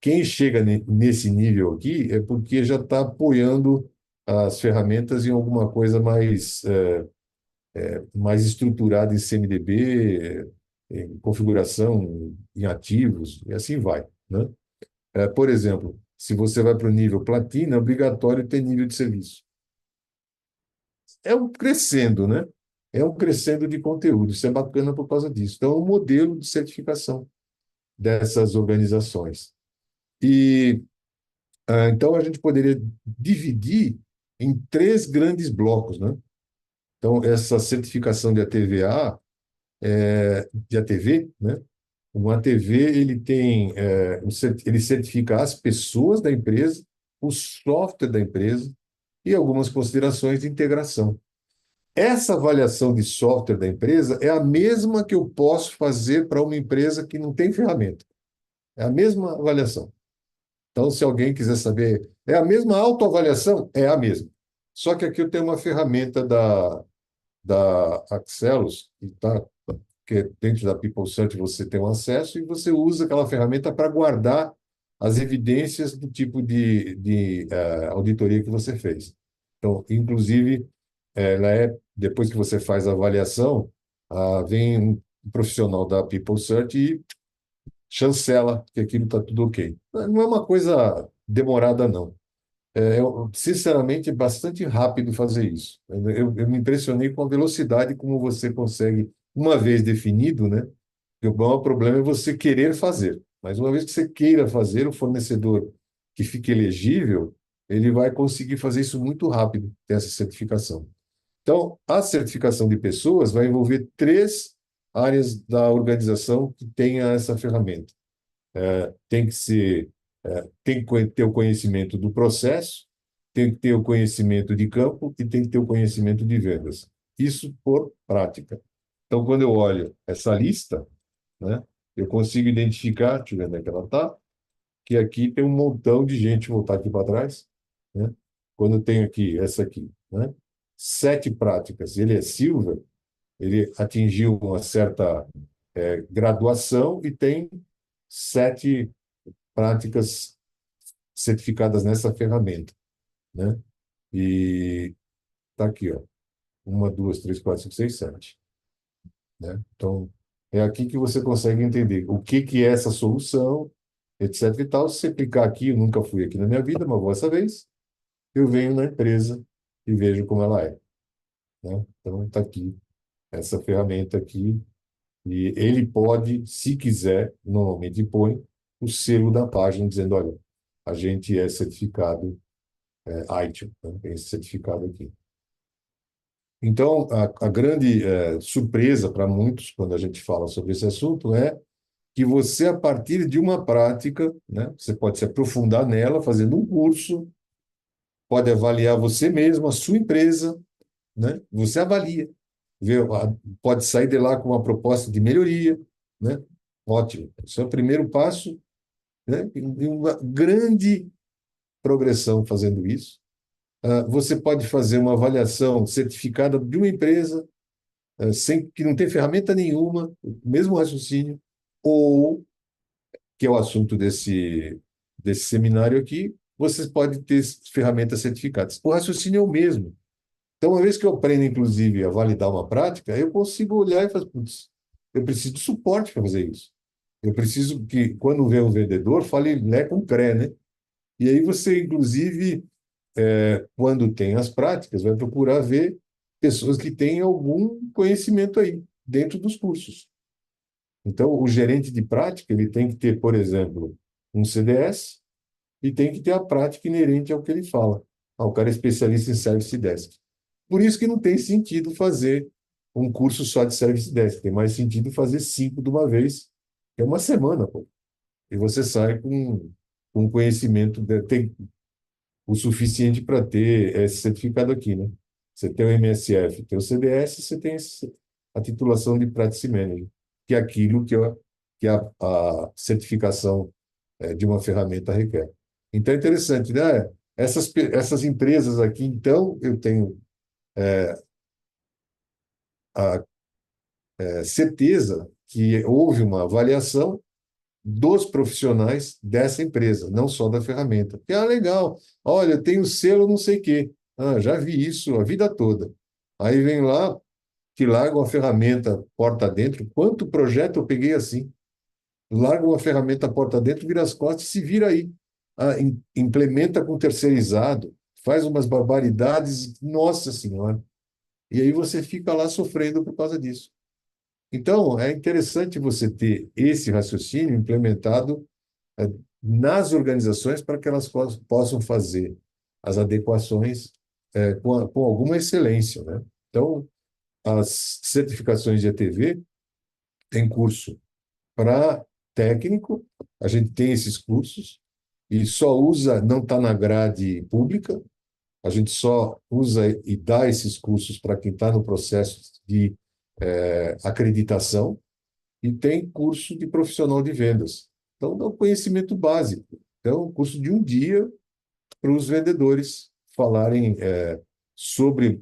quem chega nesse nível aqui é porque já está apoiando as ferramentas em alguma coisa mais estruturada em CMDB, em configuração, em ativos, e assim vai, né? Por exemplo, se você vai para o nível platina, é obrigatório ter nível de serviço. É um crescendo, né? É um crescendo de conteúdo. Isso é bacana por causa disso. Então, é um modelo de certificação dessas organizações. E então, a gente poderia dividir em três grandes blocos, né? Então, essa certificação de ATVA, de ATV, né? Um ATV, ele tem, ele certifica as pessoas da empresa, o software da empresa e algumas considerações de integração. Essa avaliação de software da empresa é a mesma que eu posso fazer para uma empresa que não tem ferramenta. É a mesma avaliação. Então, se alguém quiser saber, é a mesma autoavaliação? É a mesma. Só que aqui eu tenho uma ferramenta da Axelos, que é dentro da PeopleCert você tem um acesso e você usa aquela ferramenta para guardar as evidências do tipo de auditoria que você fez. Então, inclusive, depois que você faz a avaliação, vem profissional da PeopleCert e chancela que aquilo está tudo ok. Não é uma coisa demorada, não. Sinceramente, é bastante rápido fazer isso. Eu me impressionei com a velocidade como você consegue, uma vez definido, né? Que o maior problema é você querer fazer. Mas uma vez que você queira fazer, o fornecedor que fique elegível, ele vai conseguir fazer isso muito rápido, ter essa certificação. Então, a certificação de pessoas vai envolver três áreas da organização que tenha essa ferramenta. Tem que ser, tem que ter o conhecimento do processo, tem que ter o conhecimento de campo e tem que ter o conhecimento de vendas. Isso por prática. Então, quando eu olho essa lista, né, eu consigo identificar, deixa eu ver onde é que ela está, que aqui tem um montão de gente, vou voltar aqui para trás, né? Quando eu tenho aqui, essa aqui, né? 7 práticas, ele é silver, ele atingiu uma certa graduação e tem 7 práticas certificadas nessa ferramenta, né? E tá aqui, ó. Uma, duas, três, quatro, cinco, seis, sete, né? Então, é aqui que você consegue entender o que que é essa solução, etc e tal. Se você clicar aqui, eu nunca fui aqui na minha vida, mas vou essa vez, eu venho na empresa e vejo como ela é, né? Então, está aqui, essa ferramenta aqui, e ele pode, se quiser, normalmente põe o selo da página dizendo, olha, a gente é certificado ITIL, né? Tem esse certificado aqui. Então, a grande surpresa para muitos, quando a gente fala sobre esse assunto, é que você, a partir de uma prática, né, você pode se aprofundar nela, fazendo um curso, pode avaliar você mesmo, a sua empresa, né? Você avalia, vê, pode sair de lá com uma proposta de melhoria, né? Ótimo. Esse é o primeiro passo, né? E uma grande progressão fazendo isso. Você pode fazer uma avaliação certificada de uma empresa, sem que não tem ferramenta nenhuma, o mesmo raciocínio, ou, que é o assunto desse seminário aqui, você pode ter ferramentas certificadas. O raciocínio é o mesmo. Então, uma vez que eu aprendo, inclusive, a validar uma prática, eu consigo olhar e falar, putz, eu preciso de suporte para fazer isso. Eu preciso que, quando vem um vendedor, fale Lé com Cré, né? E aí você, inclusive, quando tem as práticas, vai procurar ver pessoas que têm algum conhecimento aí, dentro dos cursos. Então, o gerente de prática, ele tem que ter, por exemplo, um CDS e tem que ter a prática inerente ao que ele fala. O cara é especialista em Service Desk. Por isso que não tem sentido fazer um curso só de Service Desk. Tem mais sentido fazer 5 de uma vez, que é uma semana, pô. E você sai com conhecimento, tem o suficiente para ter esse certificado aqui, né? Você tem o MSF, tem o CDS, você tem a titulação de Practice Manager, que é aquilo que a certificação de uma ferramenta requer. Então é interessante, né? Essas empresas aqui, então, eu tenho a certeza que houve uma avaliação dos profissionais dessa empresa, não só da ferramenta. Porque, legal, olha, eu tenho selo não sei o quê. Já vi isso a vida toda. Aí vem lá, que larga uma ferramenta porta dentro. Quanto projeto eu peguei assim? Larga uma ferramenta porta dentro, vira as costas e se vira aí. Implementa com terceirizado, faz umas barbaridades, nossa senhora. E aí você fica lá sofrendo por causa disso. Então, é interessante você ter esse raciocínio implementado eh, nas organizações para que elas possam fazer as adequações com alguma excelência, né? Então, as certificações de ETV têm curso para técnico, a gente tem esses cursos e só usa, não está na grade pública, a gente só usa e dá esses cursos para quem está no processo de acreditação, e tem curso de profissional de vendas. Então, dá um conhecimento básico. Então, um curso de um dia para os vendedores falarem sobre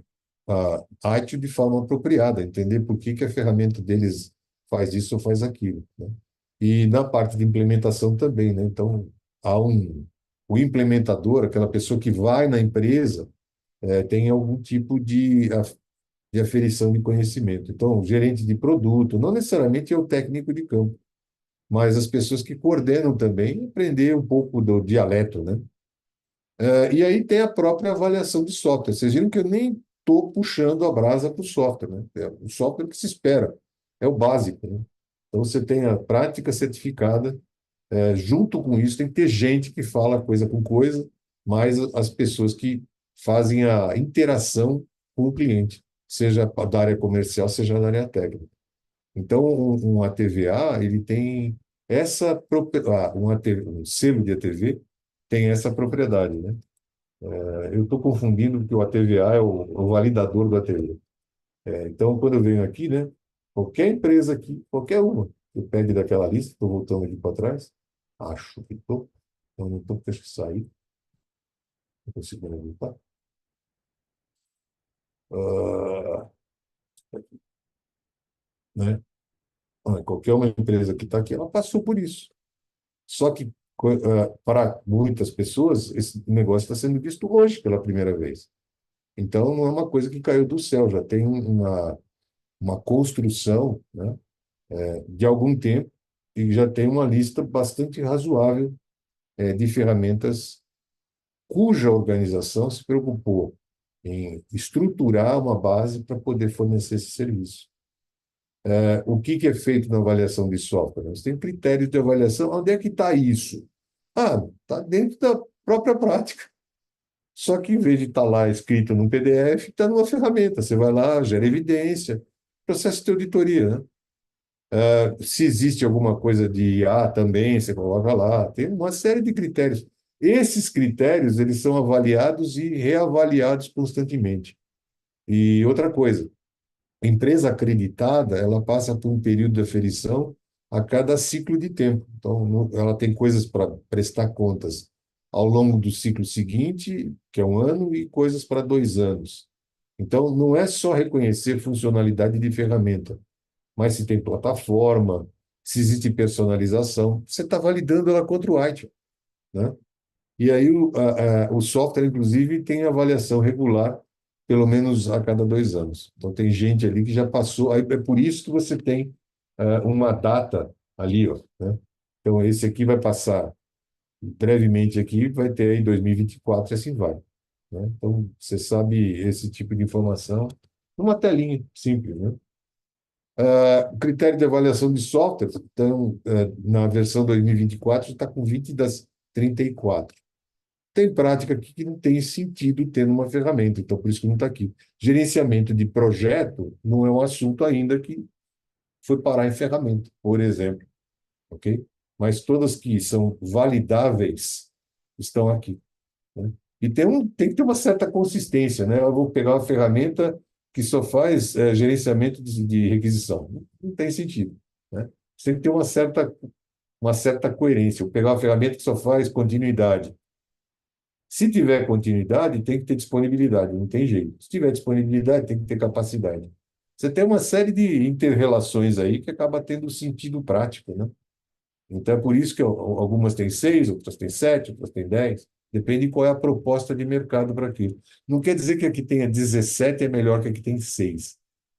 a ITIL de forma apropriada, entender por que que a ferramenta deles faz isso ou faz aquilo, né? E na parte de implementação também, né? Então, o implementador, aquela pessoa que vai na empresa, tem algum tipo de de aferição de conhecimento. Então, o gerente de produto, não necessariamente é o técnico de campo, mas as pessoas que coordenam também, aprender um pouco do dialeto, né? E aí tem a própria avaliação de software. Vocês viram que eu nem estou puxando a brasa para o software, né? É o software que se espera, é o básico, né? Então você tem a prática certificada, junto com isso tem que ter gente que fala coisa com coisa, mais as pessoas que fazem a interação com o cliente, seja da área comercial, seja da área técnica. Então, um ATVA, ele tem essa propriedade, um selo de ATV tem essa propriedade, né? Eu estou confundindo porque o ATVA é o validador do ATV. Então, quando eu venho aqui, né, qualquer empresa aqui, qualquer uma, que pede daquela lista, estou voltando aqui para trás, acho que estou, então não estou, deixa eu sair, não consigo voltar. Ah, né? Qualquer uma empresa que está aqui, ela passou por isso. Só que, para muitas pessoas, esse negócio está sendo visto hoje pela primeira vez. Então, não é uma coisa que caiu do céu, já tem uma construção, né, de algum tempo e já tem uma lista bastante razoável, de ferramentas cuja organização se preocupou em estruturar uma base para poder fornecer esse serviço. O que que é feito na avaliação de software? Você tem critérios de avaliação. Onde é que está isso? Ah, está dentro da própria prática. Só que em vez de estar lá escrito num PDF, está numa ferramenta. Você vai lá, gera evidência, processo de auditoria, né? Se existe alguma coisa de IA também, você coloca lá. Tem uma série de critérios. Esses critérios, eles são avaliados e reavaliados constantemente. E outra coisa, a empresa acreditada, ela passa por um período de aferição a cada ciclo de tempo. Então, ela tem coisas para prestar contas ao longo do ciclo seguinte, que é um ano, e coisas para 2 anos. Então, não é só reconhecer funcionalidade de ferramenta, mas se tem plataforma, se existe personalização, você está validando ela contra o ITIL, né? E aí o software, inclusive, tem avaliação regular, pelo menos a cada 2 anos. Então tem gente ali que já passou, aí é por isso que você tem uma data ali, ó, né? Então esse aqui vai passar brevemente aqui, vai ter aí 2024 e assim vai, né? Então você sabe esse tipo de informação numa telinha simples, né? O critério de avaliação de software, então, na versão 2024, está com 20 das 34. Tem prática aqui que não tem sentido ter numa ferramenta, então por isso que não está aqui. Gerenciamento de projeto não é um assunto ainda que foi parar em ferramenta, por exemplo, ok? Mas todas que são validáveis estão aqui, né? E tem que ter uma certa consistência, né? Eu vou pegar uma ferramenta que só faz gerenciamento de requisição. Não tem sentido, né? Você tem que ter uma certa coerência. Eu pegar uma ferramenta que só faz continuidade. Se tiver continuidade, tem que ter disponibilidade, não tem jeito. Se tiver disponibilidade, tem que ter capacidade. Você tem uma série de inter-relações aí que acaba tendo sentido prático, né? Então, é por isso que algumas têm 6, outras têm 7, outras têm 10. Depende de qual é a proposta de mercado para aquilo. Não quer dizer que aqui tenha 17 é melhor que aqui tem 6.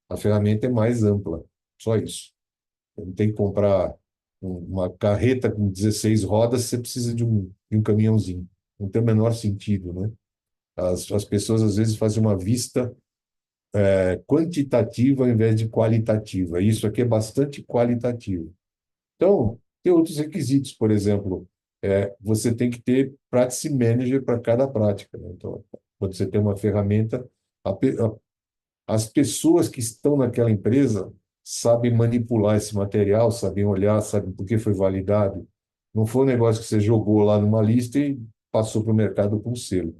A ferramenta é mais ampla, só isso. Não tem que comprar uma carreta com 16 rodas, você precisa de um caminhãozinho. Não tem o menor sentido, né? As pessoas às vezes fazem uma vista quantitativa ao invés de qualitativa. Isso aqui é bastante qualitativo. Então, tem outros requisitos, por exemplo, você tem que ter Practice Manager para cada prática, né? Então, quando você tem uma ferramenta, as pessoas que estão naquela empresa sabem manipular esse material, sabem olhar, sabem por que foi validado. Não foi um negócio que você jogou lá numa lista e passou para o mercado com selo.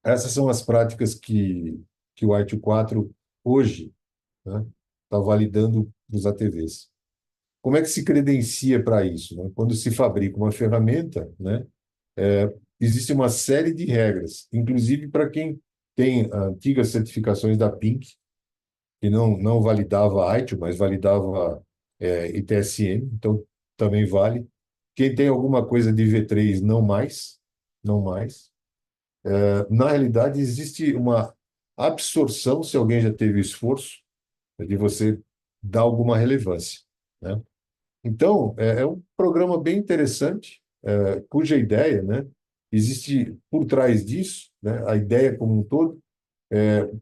Essas são as práticas que o ITIL 4 hoje, né, está validando para os ATVs. Como é que se credencia para isso, né? Quando se fabrica uma ferramenta, né, existe uma série de regras, inclusive para quem tem antigas certificações da PINC, que não validava ITIL, mas validava ITSM, então também vale. Quem tem alguma coisa de V3, não mais, não mais. Na realidade, existe absorção, se alguém já teve esforço, de você dar alguma relevância, né? Então, é um programa bem interessante, cuja ideia, né, existe por trás disso, né, a ideia como um todo,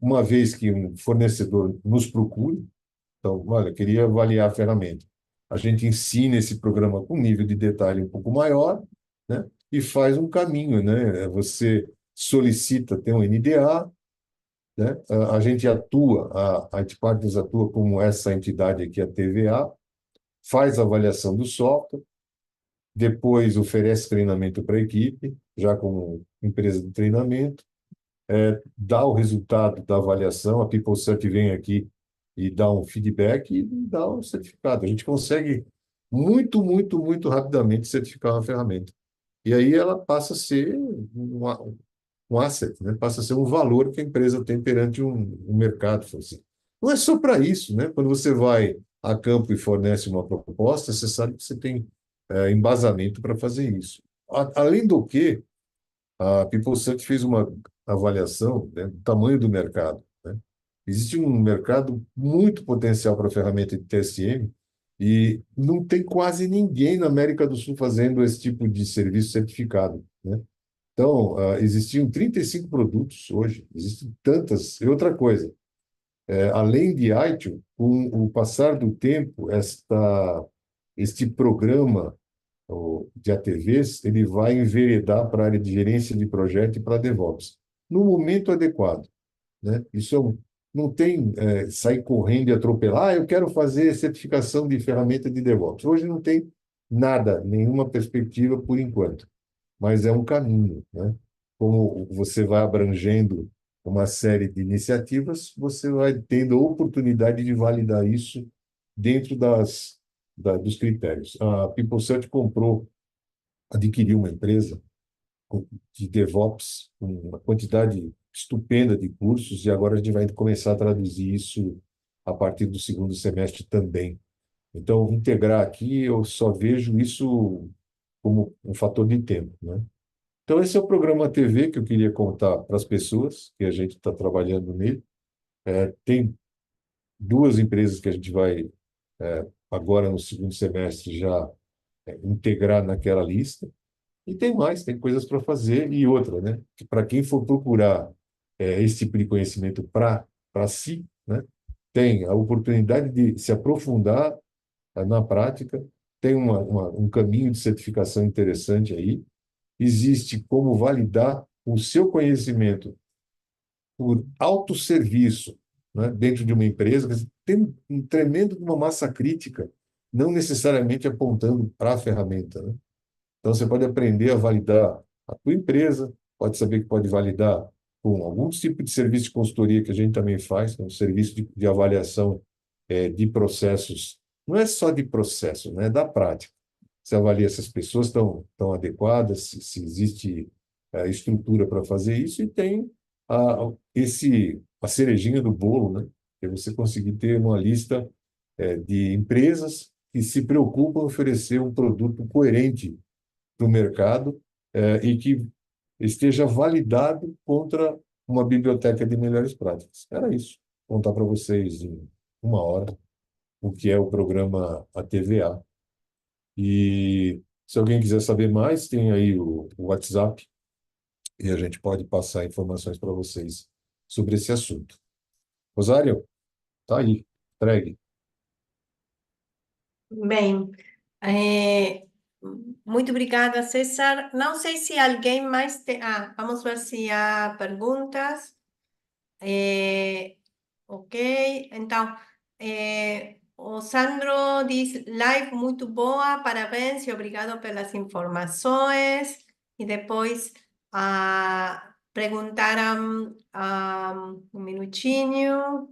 uma vez que um fornecedor nos procure, então, olha, queria avaliar a ferramenta. A gente ensina esse programa com um nível de detalhe um pouco maior, né, e faz um caminho, né? Você solicita ter um NDA, né? A gente atua, a IT Partners atua como essa entidade aqui, a TVA, faz a avaliação do software, depois oferece treinamento para a equipe, já como empresa de treinamento, dá o resultado da avaliação, a PeopleCert vem aqui e dá um feedback e dá um certificado. A gente consegue muito rapidamente certificar uma ferramenta. E aí ela passa a ser um asset, né? Passa a ser um valor que a empresa tem perante um mercado. Assim. Não é só para isso, né? Quando você vai a campo e fornece uma proposta, você sabe que você tem embasamento para fazer isso. Além do que, a PeopleSearch fez uma avaliação, né, do tamanho do mercado, né? Existe um mercado muito potencial para a ferramenta de TSM e não tem quase ninguém na América do Sul fazendo esse tipo de serviço certificado, né? Então, existiam 35 produtos hoje, existem tantas. E outra coisa, além de iTunes, com o passar do tempo, este programa de ATVs, ele vai enveredar para a área de gerência de projeto e para DevOps, no momento adequado, né? Não tem sair correndo e atropelar, eu quero fazer certificação de ferramenta de DevOps. Hoje não tem nada, nenhuma perspectiva por enquanto, mas é um caminho, né? Como você vai abrangendo uma série de iniciativas, você vai tendo a oportunidade de validar isso dentro dos critérios. A PeopleSearch adquiriu uma empresa de DevOps, com uma quantidade estupenda de cursos, e agora a gente vai começar a traduzir isso a partir do segundo semestre também. Então, integrar aqui, eu só vejo isso como um fator de tempo, né? Então, esse é o programa TV que eu queria contar para as pessoas, que a gente está trabalhando nele. Tem duas empresas que a gente vai, agora no segundo semestre, já integrar naquela lista. E tem mais, tem coisas para fazer. E outra, né? Que para quem for procurar esse tipo de conhecimento para si, né? Tem a oportunidade de se aprofundar na prática, tem um caminho de certificação interessante aí. Existe como validar o seu conhecimento por autosserviço, né, dentro de uma empresa, quer dizer, tem um tremendo de uma massa crítica, não necessariamente apontando para a ferramenta, né? Então, você pode aprender a validar a tua empresa, pode saber que pode validar com algum tipo de serviço de consultoria que a gente também faz, um serviço de avaliação de processos. Não é só de processo, né? É da prática. Você avalia se as pessoas estão adequadas, se existe estrutura para fazer isso, e tem a cerejinha do bolo, né? Que é você conseguir ter uma lista de empresas que se preocupam em oferecer um produto coerente para o mercado e que esteja validado contra uma biblioteca de melhores práticas. Era isso. Contar para vocês em uma hora o que é o programa ATVA. E se alguém quiser saber mais, tem aí o WhatsApp e a gente pode passar informações para vocês sobre esse assunto. Rosário, tá aí, entregue. Bem, eh, muito obrigada, César. Não sei se alguém mais tem. Ah, vamos ver se há perguntas. Ok, então, o Sandro diz live muito boa, parabéns e obrigado pelas informações. E depois perguntaram um minutinho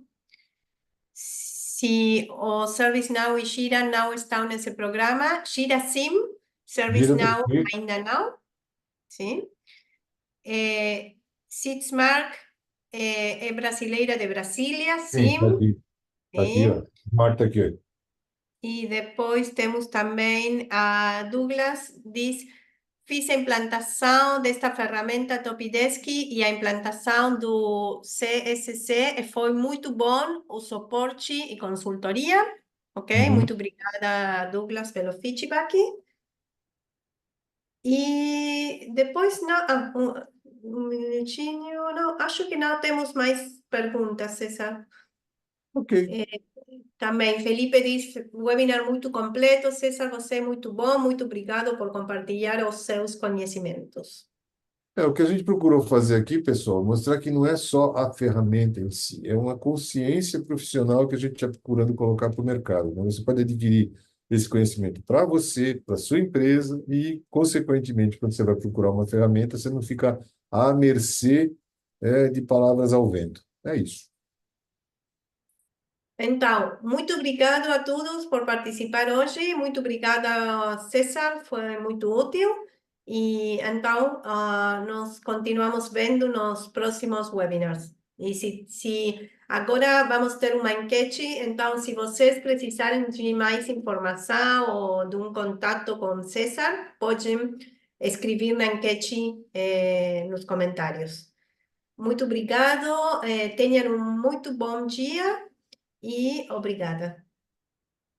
se o ServiceNow e Jira não estão nesse programa. Jira sim, Gira ServiceNow daqui. ainda não, sim. Sitzmark é brasileira de Brasília, Sim, sim. tá aqui, ó. Sim. Marta aqui, ó. E depois temos também a Douglas, diz fiz a implantação desta ferramenta Topdesk e a implantação do CSC e foi muito bom o suporte e consultoria, ok? Uhum. Muito obrigada, Douglas, pelo feedback. E depois, não, um minutinho, não, acho que não temos mais perguntas, César. Ok. Também, Felipe diz, webinar muito completo, César, você é muito bom, muito obrigado por compartilhar os seus conhecimentos. O que a gente procurou fazer aqui, pessoal, mostrar que não é só a ferramenta em si, é uma consciência profissional que a gente está procurando colocar para o mercado, né? Você pode adquirir esse conhecimento para você, para sua empresa e, consequentemente, quando você vai procurar uma ferramenta, você não fica à mercê, de palavras ao vento. É isso. Então, muito obrigado a todos por participar hoje. Muito obrigada, César, foi muito útil. E então, nós continuamos vendo nos próximos webinars. E se agora vamos ter uma enquete, então, se vocês precisarem de mais informação ou de um contato com César, podem escrever na enquete, nos comentários. Muito obrigado, tenham um muito bom dia. E obrigada.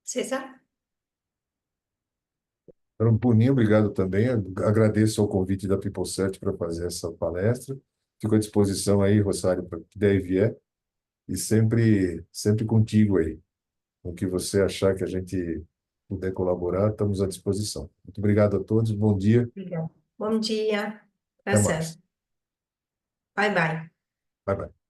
César? Então, por mim, obrigado também. Agradeço ao convite da PeopleCert para fazer essa palestra. Fico à disposição aí, Rosário, para o que der e vier. E sempre contigo aí. Com o que você achar que a gente puder colaborar, estamos à disposição. Muito obrigado a todos, bom dia, Obrigada. Bom dia. até Prazer. mais. Bye, bye. Bye, bye.